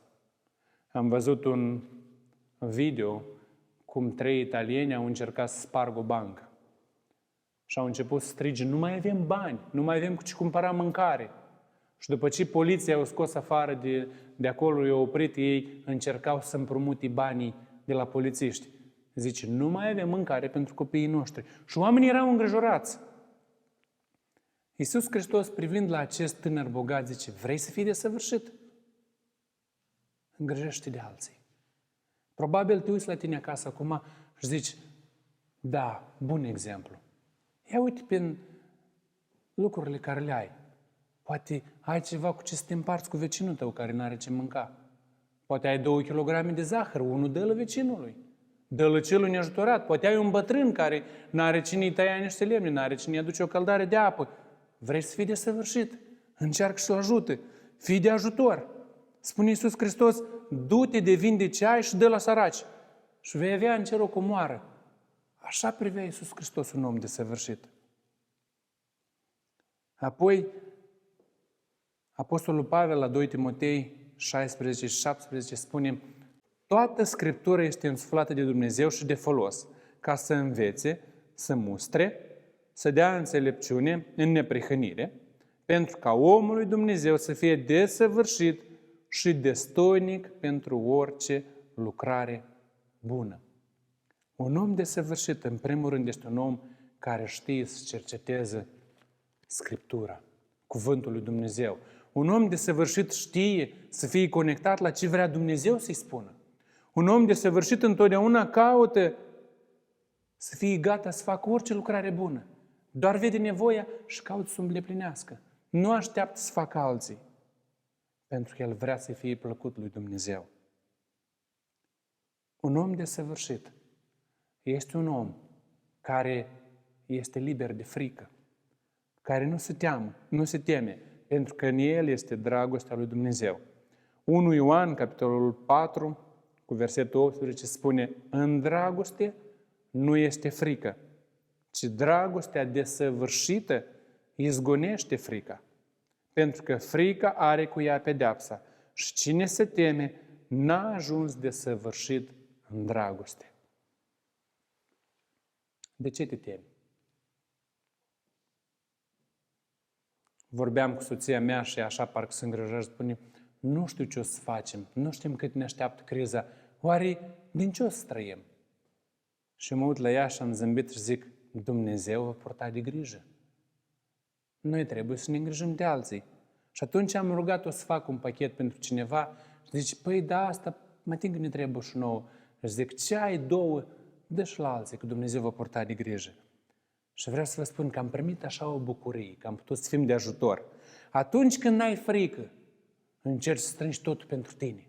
Am văzut un video cum 3 italieni au încercat să spargă o bancă. Și au început să strige, nu mai avem bani, nu mai avem cu ce cumpăra mâncare. Și după ce poliția au scos afară de acolo, i-au oprit, ei încercau să împrumute banii de la polițiști. Zice, nu mai avem mâncare pentru copiii noștri. Și oamenii erau îngrijorați. Iisus Hristos, privind la acest tânăr bogat, zice, vrei să fii desăvârșit? Îngrijește de alții. Probabil te uiți la tine acasă acum și zici, da, bun exemplu. Ia uite prin lucrurile care le ai. Poate ai ceva cu ce să te împarți cu vecinul tău care n-are ce mânca. Poate ai 2 kg de zahăr, unul dă-l vecinului. Dă-l celui neajutorat. Poate ai un bătrân care n-are cine-i tăia niște lemne, n-are cine-i aduce o căldare de apă. Vrei să fii desăvârșit? Încearcă să-l ajute. Fii de ajutor. Spune Iisus Hristos, du-te, devinde ce ai și dă la săraci. Și vei avea în cer o comoară. Așa privea Iisus Hristos un om desăvârșit. Apoi, Apostolul Pavel la 2 Timotei 16 și 17 spune, toată Scriptura este însuflată de Dumnezeu și de folos, ca să învețe, să mustre, să dea înțelepciune în neprihănire, pentru ca omul lui Dumnezeu să fie desăvârșit și destoinic pentru orice lucrare bună. Un om desăvârșit, în primul rând, este un om care știe să cerceteze Scriptura, Cuvântul lui Dumnezeu. Un om desăvârșit știe să fie conectat la ce vrea Dumnezeu să-i spună. Un om desăvârșit întotdeauna caută să fie gata să facă orice lucrare bună. Doar vede nevoia și caută să o îndeplinească. Nu așteaptă să facă alții, pentru că el vrea să fie plăcut lui Dumnezeu. Un om desăvârșit este un om care este liber de frică, care nu se teme, pentru că în el este dragostea lui Dumnezeu. 1 Ioan, capitolul 4, cu versetul 18, spune, în dragoste nu este frică, ci dragostea desăvârșită izgonește frica. Pentru că frica are cu ea pedeapsa și cine se teme n-a ajuns desăvârșit în dragoste. De ce te temi? Vorbeam cu soția mea și așa parcă se îngrijora și spune, nu știu ce o să facem, nu știm cât ne așteaptă criza, oare din ce o să trăim? Și mă uit la ea și am zâmbit și zic, Dumnezeu va purta de grijă. Noi trebuie să ne îngrijim de alții. Și atunci am rugat-o să fac un pachet pentru cineva și zice, păi da, asta mă tin că ne trebuie și nouă. Și zic, ce ai două, dă și la alții, că Dumnezeu va purta de grijă. Și vreau să vă spun că am primit așa o bucurie, că am putut să fim de ajutor. Atunci când n-ai frică, încerci să strângi totul pentru tine.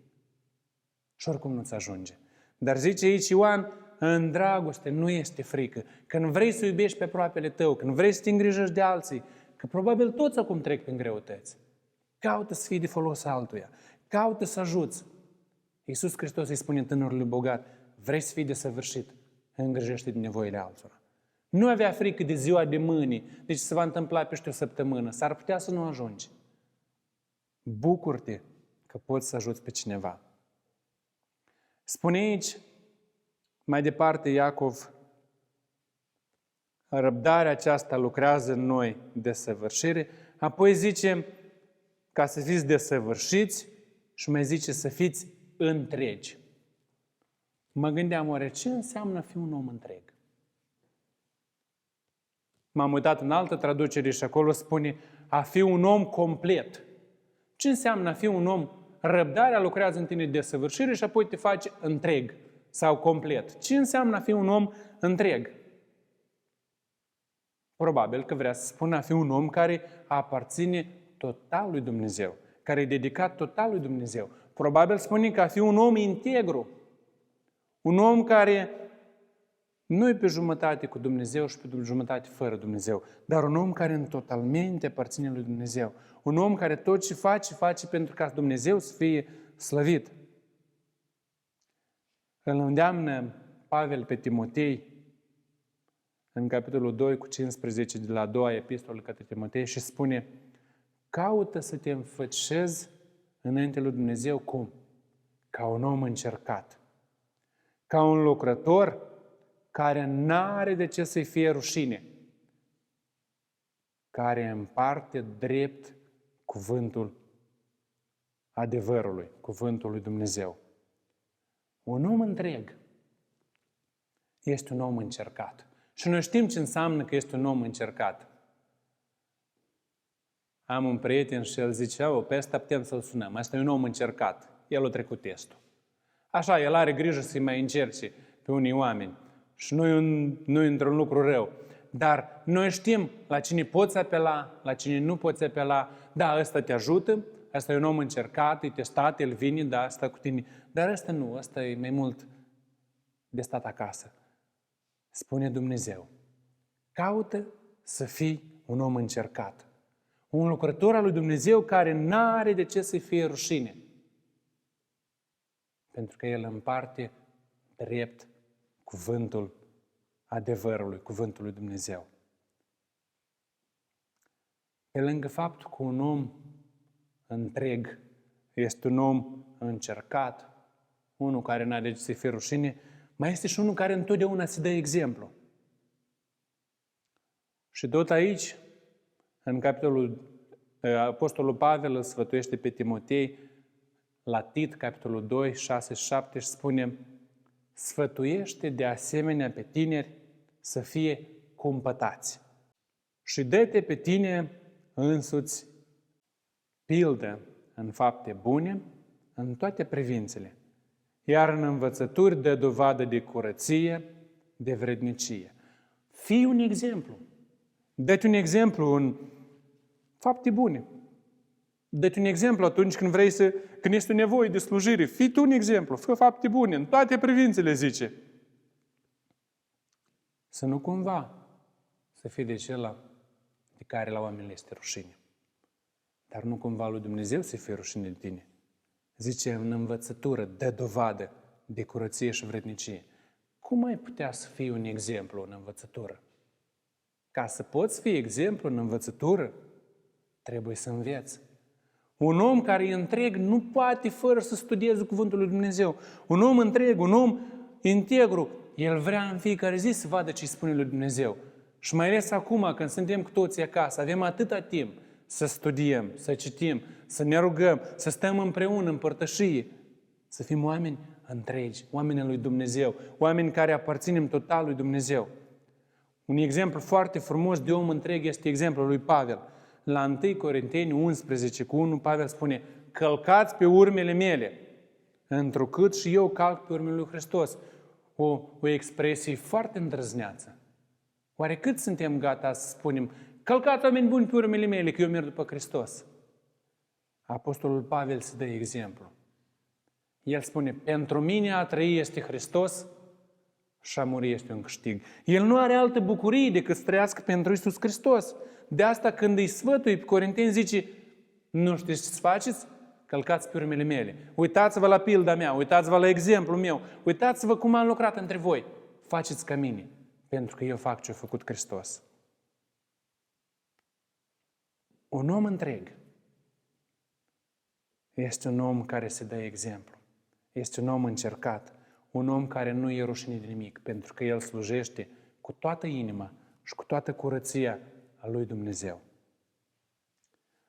Și oricum nu-ți ajunge. Dar zice aici Ioan, în dragoste nu este frică. Când vrei să iubești pe aproapele tău, când vrei să te îngrijești de alții, că probabil toți acum trec prin greutăți. Caută să fii de folos altuia. Caută să ajuți. Iisus Hristos îi spune tânărului bogat, vrei să fii desăvârșit, îngrijește de nevoile altora. Nu avea frică de ziua de mâine, de ce se va întâmpla peste o săptămână. S-ar putea să nu ajungi. Bucur-te că poți să ajuți pe cineva. Spune aici, mai departe, Iacov, răbdarea aceasta lucrează în noi desăvârșire, apoi zice ca să fiți desăvârșiți și mai zice să fiți întregi. Mă gândeam, oare ce înseamnă a fi un om întreg? M-am uitat în altă traducere și acolo spune a fi un om complet. Ce înseamnă a fi un om? Răbdarea lucrează în tine desăvârșire și apoi te faci întreg sau complet. Ce înseamnă a fi un om întreg? Probabil că vrea să spună a fi un om care aparține total lui Dumnezeu, care e dedicat total lui Dumnezeu. Probabil spune că a fi un om integru, un om care nu e pe jumătate cu Dumnezeu și pe jumătate fără Dumnezeu, dar un om care în totalmente aparține lui Dumnezeu. Un om care tot ce face pentru ca Dumnezeu să fie slăvit. Îl îndeamnă Pavel pe Timotei în capitolul 2 cu 15 de la a doua epistolă către Timotei și spune caută să te înfățișezi înainte lui Dumnezeu cum? Ca un om încercat. Ca un lucrător care n-are de ce să-i fie rușine, care împarte drept cuvântul adevărului, cuvântul lui Dumnezeu. Un om întreg este un om încercat. Și noi știm ce înseamnă că este un om încercat. Am un prieten și el zice, pe ăsta putem să-l sunăm, ăsta e un om încercat. El a trecut testul. Așa, el are grijă să-i mai încerce pe unii oameni. Și nu e într-un lucru rău. Dar noi știm la cine poți apela, la cine nu poți apela. Da, ăsta te ajută, ăsta e un om încercat, e testat, el vine, da, ăsta cu tine. Dar ăsta nu, ăsta e mai mult de stat acasă. Spune Dumnezeu, caută să fii un om încercat. Un lucrător al lui Dumnezeu care n-are de ce să-i fie rușine. Pentru că el împarte drept cuvântul adevărului, cuvântul lui Dumnezeu. Pe lângă faptul că un om întreg este un om încercat, unul care n-are de ce să-i fie rușine, mai este și unul care întotdeauna se dă exemplu. Și tot aici, în capitolul, Apostolul Pavel îl sfătuiește pe Timotei, la Tit, capitolul 2, 6 și 7, și spune sfătuiește de asemenea pe tineri să fie cumpătați. Și dă-te pe tine însuți pildă în fapte bune, în toate privințele, iar în învățături dă dovadă de curăție, de vrednicie. Fii un exemplu. Dă-te un exemplu în fapte bune. Dă-te un exemplu atunci când este nevoie de slujire. Fii tu un exemplu, fă fapte bune, în toate privințele, zice. Să nu cumva să fii de cela de care la oameni le este rușine. Dar nu cumva lui Dumnezeu să fie rușine de tine. Zice, în învățătură dă dovadă de curăție și vrednicie. cum ai putea să fii un exemplu în învățătură? Ca să poți fi exemplu în învățătură, trebuie să înveți. Un om care e întreg nu poate fără să studieze Cuvântul lui Dumnezeu. Un om întreg, un om integru, el vrea în fiecare zi să vadă ce spune lui Dumnezeu. Și mai ales acum, când suntem cu toții acasă, avem atâta timp să studiem, să citim, să ne rugăm, să stăm împreună în părtășie, să fim oameni întregi, oameni lui Dumnezeu, oameni care aparținem total lui Dumnezeu. Un exemplu foarte frumos de om întreg este exemplul lui Pavel. La 1 Corinteni 11:1, Pavel spune: călcați pe urmele mele, întrucât și eu calc pe urmele lui Hristos. O expresie foarte îndrăzneață. Oare cât suntem gata să spunem: călcați, oameni buni, pe urmele mele, că eu merg după Hristos? Apostolul Pavel se dă exemplu. El spune: pentru mine a trăi este Hristos și a muri este un câștig. El nu are altă bucurie decât să trăiască pentru Iisus Hristos. De asta când îi sfătui pe Corinteni zice: nu știți ce să faceți? Călcați pe urmele mele. Uitați-vă la pilda mea, uitați-vă la exemplul meu, uitați-vă cum am lucrat între voi. Faceți ca mine, pentru că eu fac ce a făcut Hristos. Un om întreg este un om care se dă exemplu. Este un om încercat, un om care nu e rușinit de nimic, pentru că el slujește cu toată inima și cu toată curăția a lui Dumnezeu.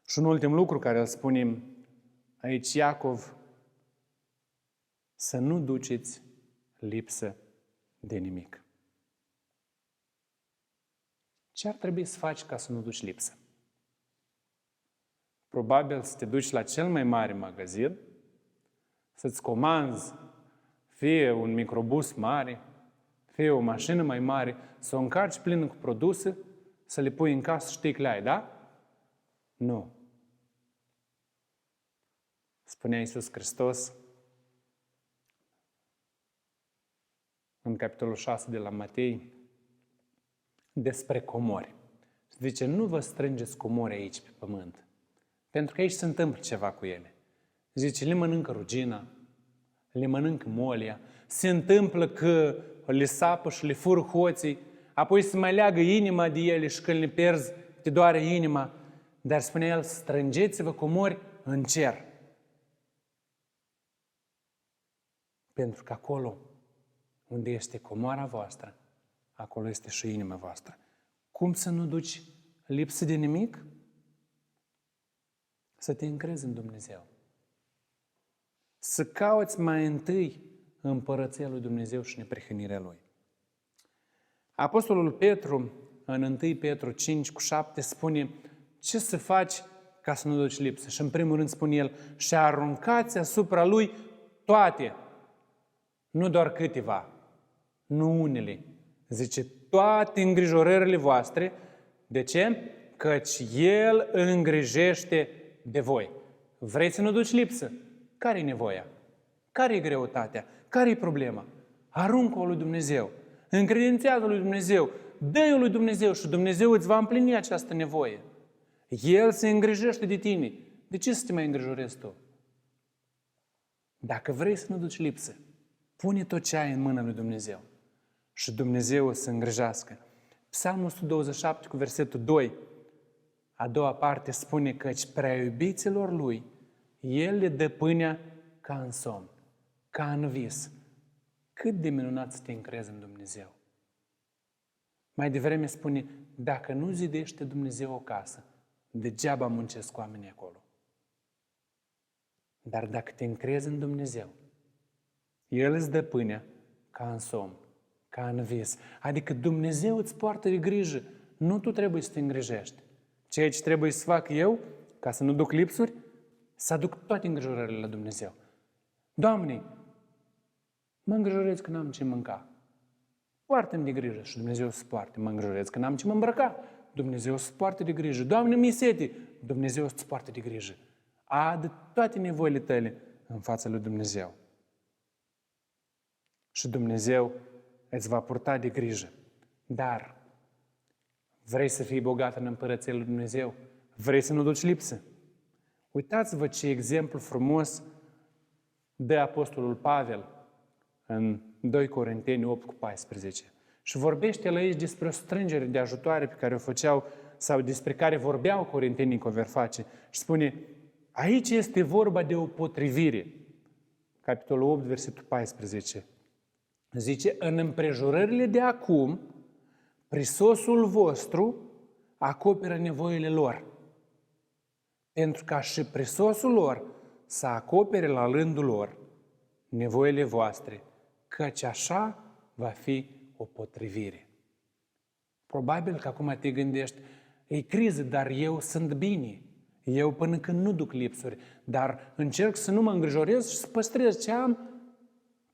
Și un ultim lucru care îl spunem aici Iacov: să nu duceți lipsă de nimic. Ce ar trebui să faci ca să nu duci lipsă? Probabil să te duci la cel mai mare magazin, să-ți comanzi fie un microbus mare, fie o mașină mai mare, să o încarci plină cu produse, să le pui în casă, știi că le ai, da? Nu. Spunea Iisus Hristos în capitolul 6 de la Matei despre comori. Zice: nu vă strângeți comori aici pe pământ, pentru că aici se întâmplă ceva cu ele. Zice: le mănâncă rugina, le mănâncă molia, se întâmplă că le sapă și le fură hoții, apoi se mai leagă inima de ele și când le pierzi, te doare inima. Dar spunea el: strângeți-vă comori în cer. Pentru că acolo unde este comoara voastră, acolo este și inima voastră. Cum să nu duci lipsă de nimic? Să te încrezi în Dumnezeu. Să cauți mai întâi împărăția lui Dumnezeu și neprihănirea Lui. Apostolul Petru, în 1 Petru 5:7, spune ce să faci ca să nu duci lipsă. Și în primul rând spune el: și aruncați asupra Lui toate, nu doar câteva, nu unele. Zice: toate îngrijorările voastre. De ce? Căci El îngrijește de voi. Vrei să nu duci lipsă? Care-i nevoia? Care-i greutatea? Care-i problema? Aruncă-o lui Dumnezeu. Încredințează lui Dumnezeu. Dă-i lui Dumnezeu și Dumnezeu îți va împlini această nevoie. El se îngrijește de tine. De ce să te mai îngrijorezi tu? Dacă vrei să nu duci lipsă, pune tot ce ai în mâna lui Dumnezeu. Și Dumnezeu o să îngrijească. Psalmul 127 cu versetul 2, a doua parte, spune: căci prea iubiților Lui El le dă pâinea ca în somn, ca în vis. Cât de minunat să te încrezi în Dumnezeu. Mai devreme spune: dacă nu zidește Dumnezeu o casă, degeaba muncesc oamenii acolo. Dar dacă te încrezi în Dumnezeu, El îți dă pâinea ca în somn, ca în vis. Adică Dumnezeu îți poartă de grijă. Nu tu trebuie să te îngrijești. Ceea ce trebuie să fac eu, ca să nu duc lipsuri, să aduc toate îngrijorările la Dumnezeu. Doamne, mă îngrijorez că n-am ce mânca. Poartă-mi de grijă și Dumnezeu să poarte. Mă îngrijorez că n-am ce mă îmbrăca. Dumnezeu să poarte de grijă. Doamne, mi-e sete. Dumnezeu să poarte de grijă. Adă toate nevoile tale în fața lui Dumnezeu. Și Dumnezeu îți va purta de grijă. Dar vrei să fii bogat în împărăția lui Dumnezeu? Vrei să nu duci lipsă? Uitați-vă ce exemplu frumos dă Apostolul Pavel în 2 Corinteni 8:14. Și vorbește el aici despre o strângere de ajutoare pe care o făceau sau despre care vorbeau corintenii că o vor face. Și spune, aici este vorba de o potrivire. Capitolul 8, versetul 14. Zice, în împrejurările de acum, prisosul vostru acoperă nevoile lor. Pentru ca și prisosul lor să acopere la rândul lor nevoile voastre, căci așa va fi o potrivire. Probabil că acum te gândești, e criză, dar eu sunt bine. Eu până când nu duc lipsuri, dar încerc să nu mă îngrijorez și să păstrez ce am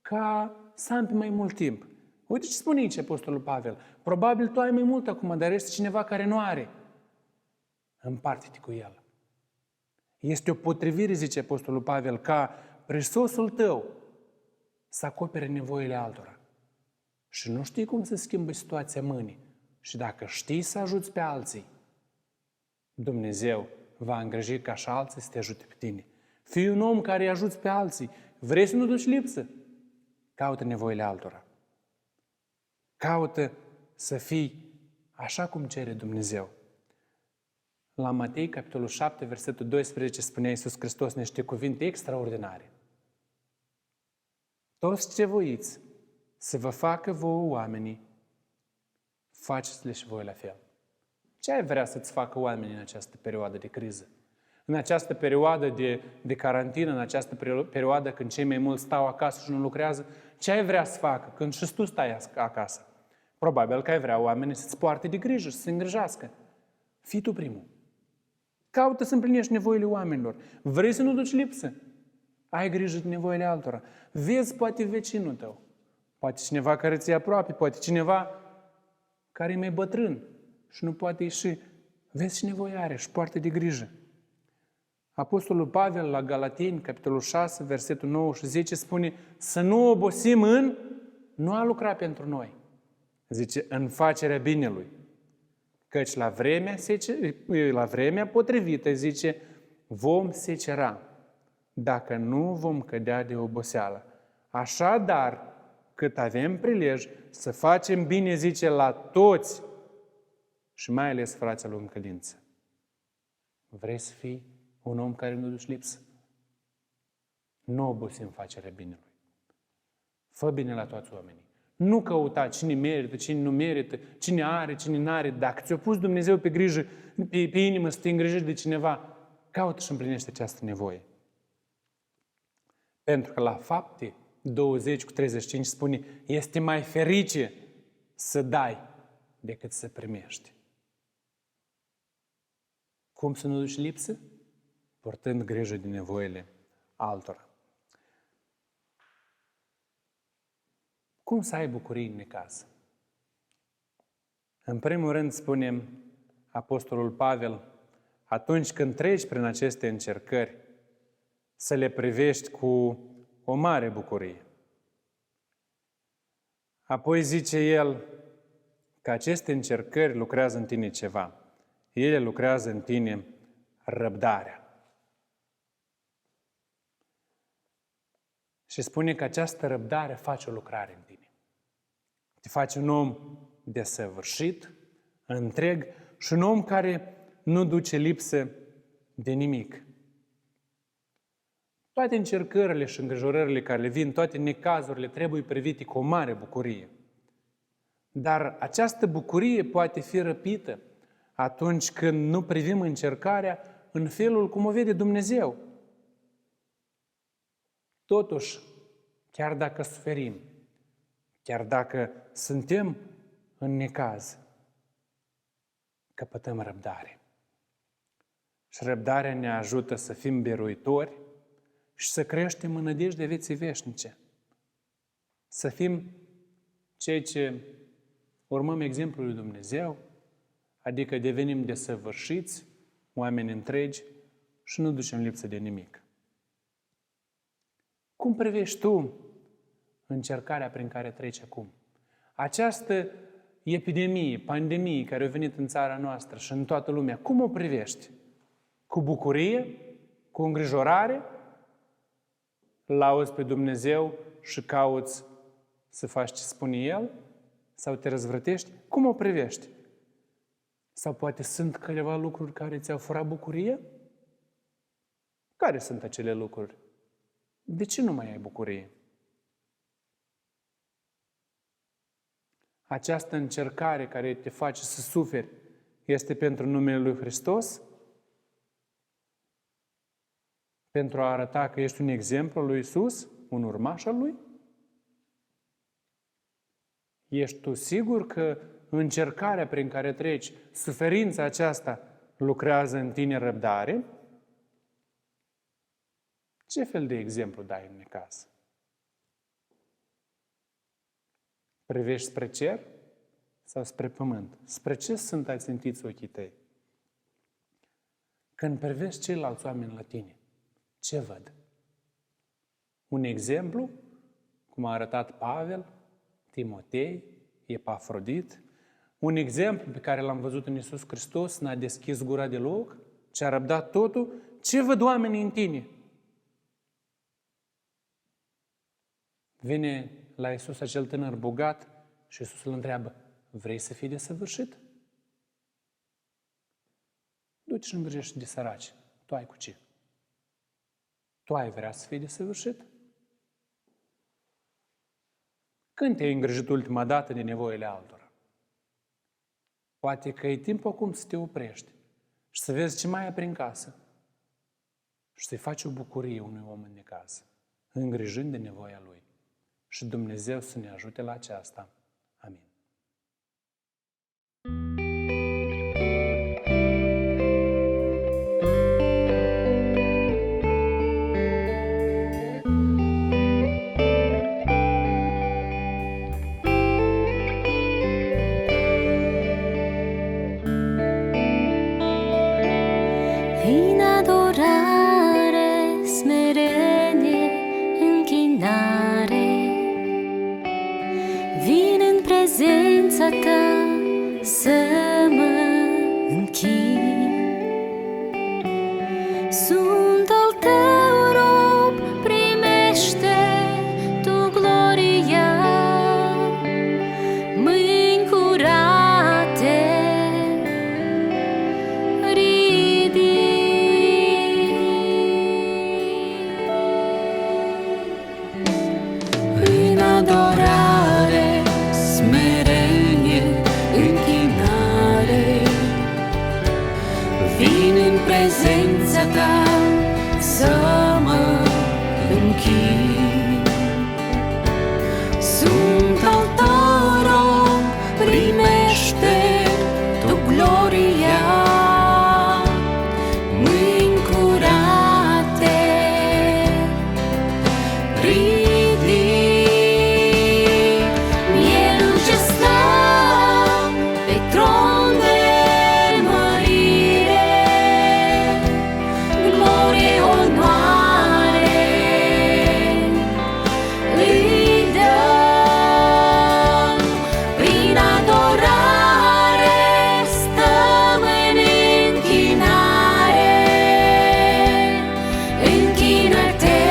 ca să am pe mai mult timp. Uite ce spune aici Apostolul Pavel. Probabil tu ai mai mult acum, dar este cineva care nu are. Împarte-te cu el. Este o potrivire, zice Apostolul Pavel, ca prisosul tău să acopere nevoile altora. Și nu știi cum să schimbă situația mâinii. Și dacă știi să ajuți pe alții, Dumnezeu va îngriji ca și alții să te ajute pe tine. Fii un om care îi ajuți pe alții. Vrei să nu duci lipsă? Caută nevoile altora. Caută să fii așa cum cere Dumnezeu. La Matei, capitolul 7, versetul 12, spunea Iisus Hristos niște cuvinte extraordinare. Toți ce voiți să vă facă vouă oamenii, faceți-le și voi la fel. Ce ai vrea să-ți facă oamenii în această perioadă de criză? În această perioadă de carantină, în această perioadă când cei mai mulți stau acasă și nu lucrează, ce ai vrea să facă când și tu stai acasă? Probabil că ai vrea oamenii să-ți poarte de grijă, să se îngrijească. Fii tu primul. Caută să împlinești nevoile oamenilor. Vrei să nu duci lipsă? Ai grijă de nevoile altora. Vezi poate vecinul tău, poate cineva care ți-e aproape, poate cineva care e mai bătrân și nu poate ieși. Vezi ce nevoie are și poartă de grijă. Apostolul Pavel la Galateni, capitolul 6, versetul 9 și 10 spune să nu obosim în nu a lucra pentru noi. Zice, în facerea binelui. Căci la vremea potrivită, zice, vom secera, dacă nu vom cădea de oboseală. Așadar, cât avem prilej să facem bine, zice, la toți și mai ales fraților în credință. Vrei să fii un om care nu duci lipsă? Nu obosi în facerea binelui. Fă bine la toți oamenii. Nu căuta cine merită, cine nu merită, cine are, cine nu are. Dacă ți-a pus Dumnezeu pe grijă, pe inimă să te îngrijești de cineva, caută și împlinește această nevoie. Pentru că la Fapte 20:35 spune, este mai ferice să dai decât să primești. Cum să nu duci lipsă? Purtând grijă de nevoile altora. Cum să ai bucurii în necaz? În primul rând, spune Apostolul Pavel, atunci când treci prin aceste încercări, să le privești cu o mare bucurie. Apoi zice el că aceste încercări lucrează în tine ceva. Ele lucrează în tine răbdarea. Și spune că această răbdare face o lucrare în tine. Te face un om desăvârșit, întreg și un om care nu duce lipsă de nimic. Toate încercările și îngrijorările care le vin, toate necazurile trebuie privite cu o mare bucurie. Dar această bucurie poate fi răpită atunci când nu privim încercarea în felul cum o vede Dumnezeu. Totuși, chiar dacă suferim, chiar dacă suntem în necaz, căpătăm răbdare. Și răbdarea ne ajută să fim biruitori și să creștem în nădejdea vieții veșnice. Să fim cei ce urmăm exemplul lui Dumnezeu, adică devenim desăvârșiți, oameni întregi și nu ducem lipsă de nimic. Cum privești tu încercarea prin care treci acum? Această epidemie, pandemie care a venit în țara noastră și în toată lumea, cum o privești? Cu bucurie? Cu îngrijorare? Lauzi pe Dumnezeu și cauți Să faci ce spune El? Sau te răzvrătești? Cum o privești? Sau poate sunt câteva lucruri care ți-au furat bucurie? Care sunt acele lucruri? De ce nu mai ai bucurie? Această încercare care te face să suferi este pentru numele Lui Hristos? Pentru a arăta că ești un exemplu al lui Iisus? Un urmaș al Lui? Ești tu sigur că încercarea prin care treci, suferința aceasta, lucrează în tine răbdare? Ce fel de exemplu dai în necaz? Privești spre cer sau spre pământ? Spre ce sunt ațintiți ochii tăi? Când privești ceilalți oameni la tine, ce văd? Un exemplu, cum a arătat Pavel, Timotei, Epafrodit, un exemplu pe care l-am văzut în Iisus Hristos, n-a deschis gura deloc, ce a răbdat totul. Ce văd oamenii în tine? Vine la Iisus acel tânăr bogat și Iisus îl întreabă, vrei să fii desăvârșit? Du-te și îngrijește de săraci. Tu ai cu ce? Tu ai vrea să fii desăvârșit? Când te-ai îngrijit ultima dată de nevoile altora? Poate că e timp acum să te oprești și să vezi ce mai ai prin casă și să-i faci o bucurie unui om în necaz, îngrijind de nevoia lui. Și Dumnezeu să ne ajute la aceasta. Amin. În adorare, smerenie, închinare, vin în prezența ta să mă închin. Sunt al tău rob, primește tu gloria, mâini curate în adorare, smerenie, închinare, vin în prezența ta să mă închin. Sunt al tău rob, primește tu gloria, mâini curate ridic. Mielul ce stă pe tron de mărire, glorie, onoare îi dăm. Prin adorare stăm în închinare, închină-te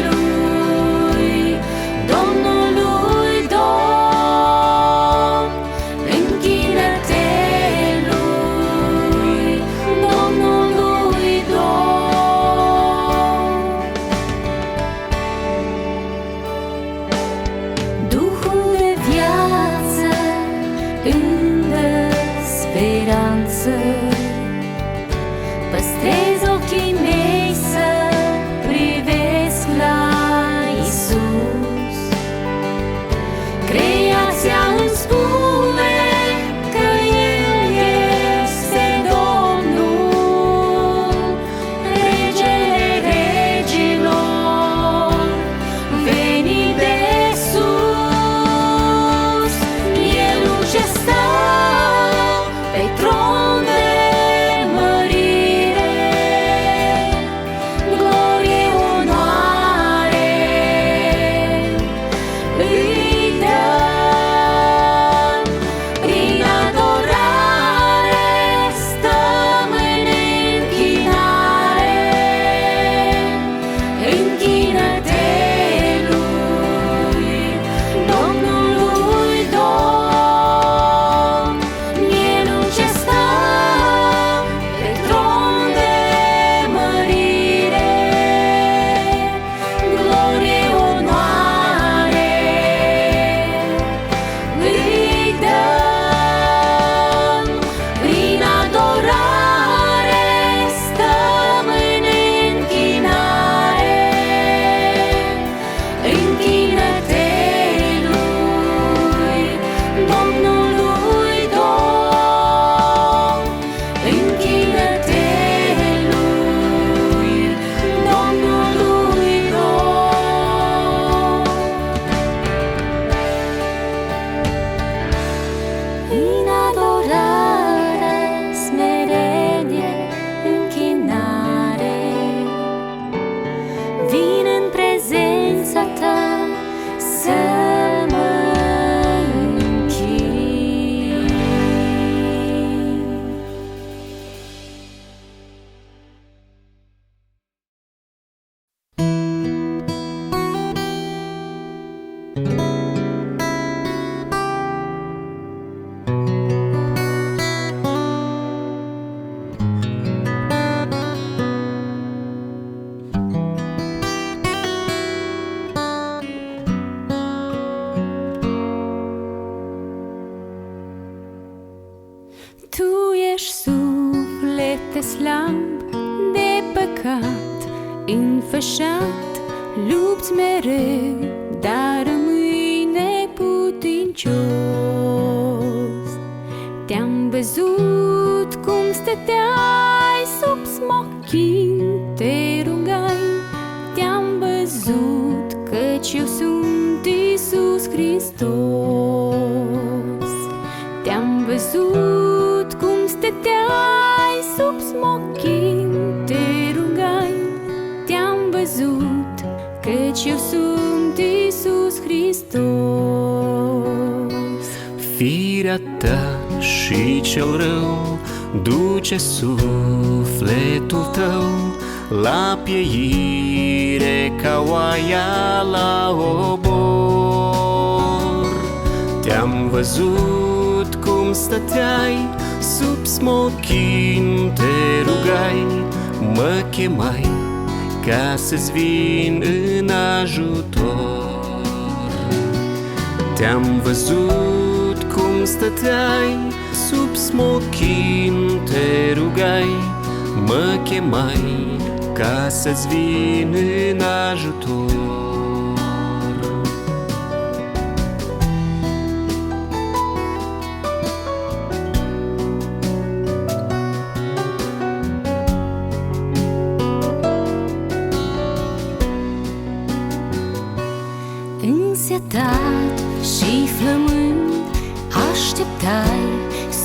lui, Domnului Domn, închină-te lui, Domnului Domn. Duhul de viață îmi dă speranță, păstrez ochii mei să privesc la Iisus. Creația îmi spune că El este Domnul, Regele regilor, venit de sus. Mielul ce stă pe tron de mărire, de păcat înfășat, lupți mereu, dar rămâi neputincios. Te-am văzut cum stăteai sub smochin, te rugai. Te-am văzut căci eu sunt Iisus Hristos. Te-am văzut cum stăteai sub smochin, te rugai. Te-am văzut căci eu sunt Iisus Hristos. Firea ta și cel rău duce sufletul tău la pieire ca oaia la obor. Te-am văzut cum stăteai sub smochin, te rugai, mă chemai ca să-ți vin în ajutor. Te-am văzut cum stăteai sub smochin, te rugai, mă chemai ca să-ți vin în ajutor. Însetat și flămând, așteptai,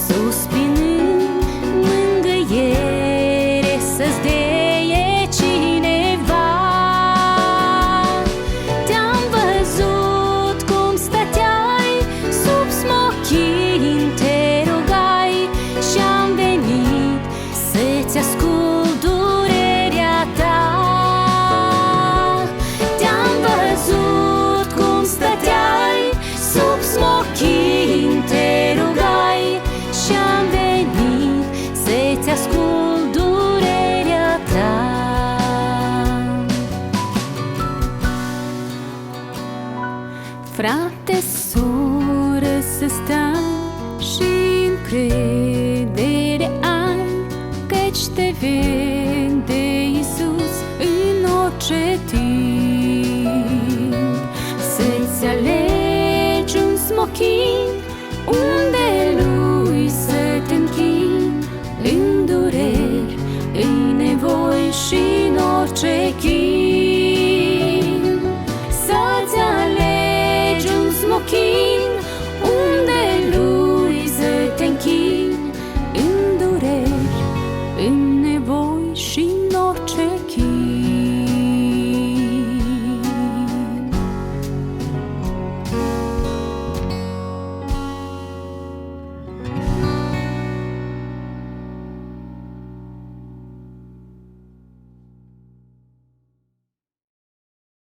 suspinând, mângâiere să-ți deie cineva. Te-am văzut cum stăteai sub smochin, te rugai și-am venit să-ți ascult durerea ta. Te-am văzut cum stăteai sub smochin, te rugai și-am venit să-ți ascult durerea ta. Frate, soră, să stai și încredere ai, căci te vede Iisus în orice timp. Să-ți alegi un smochin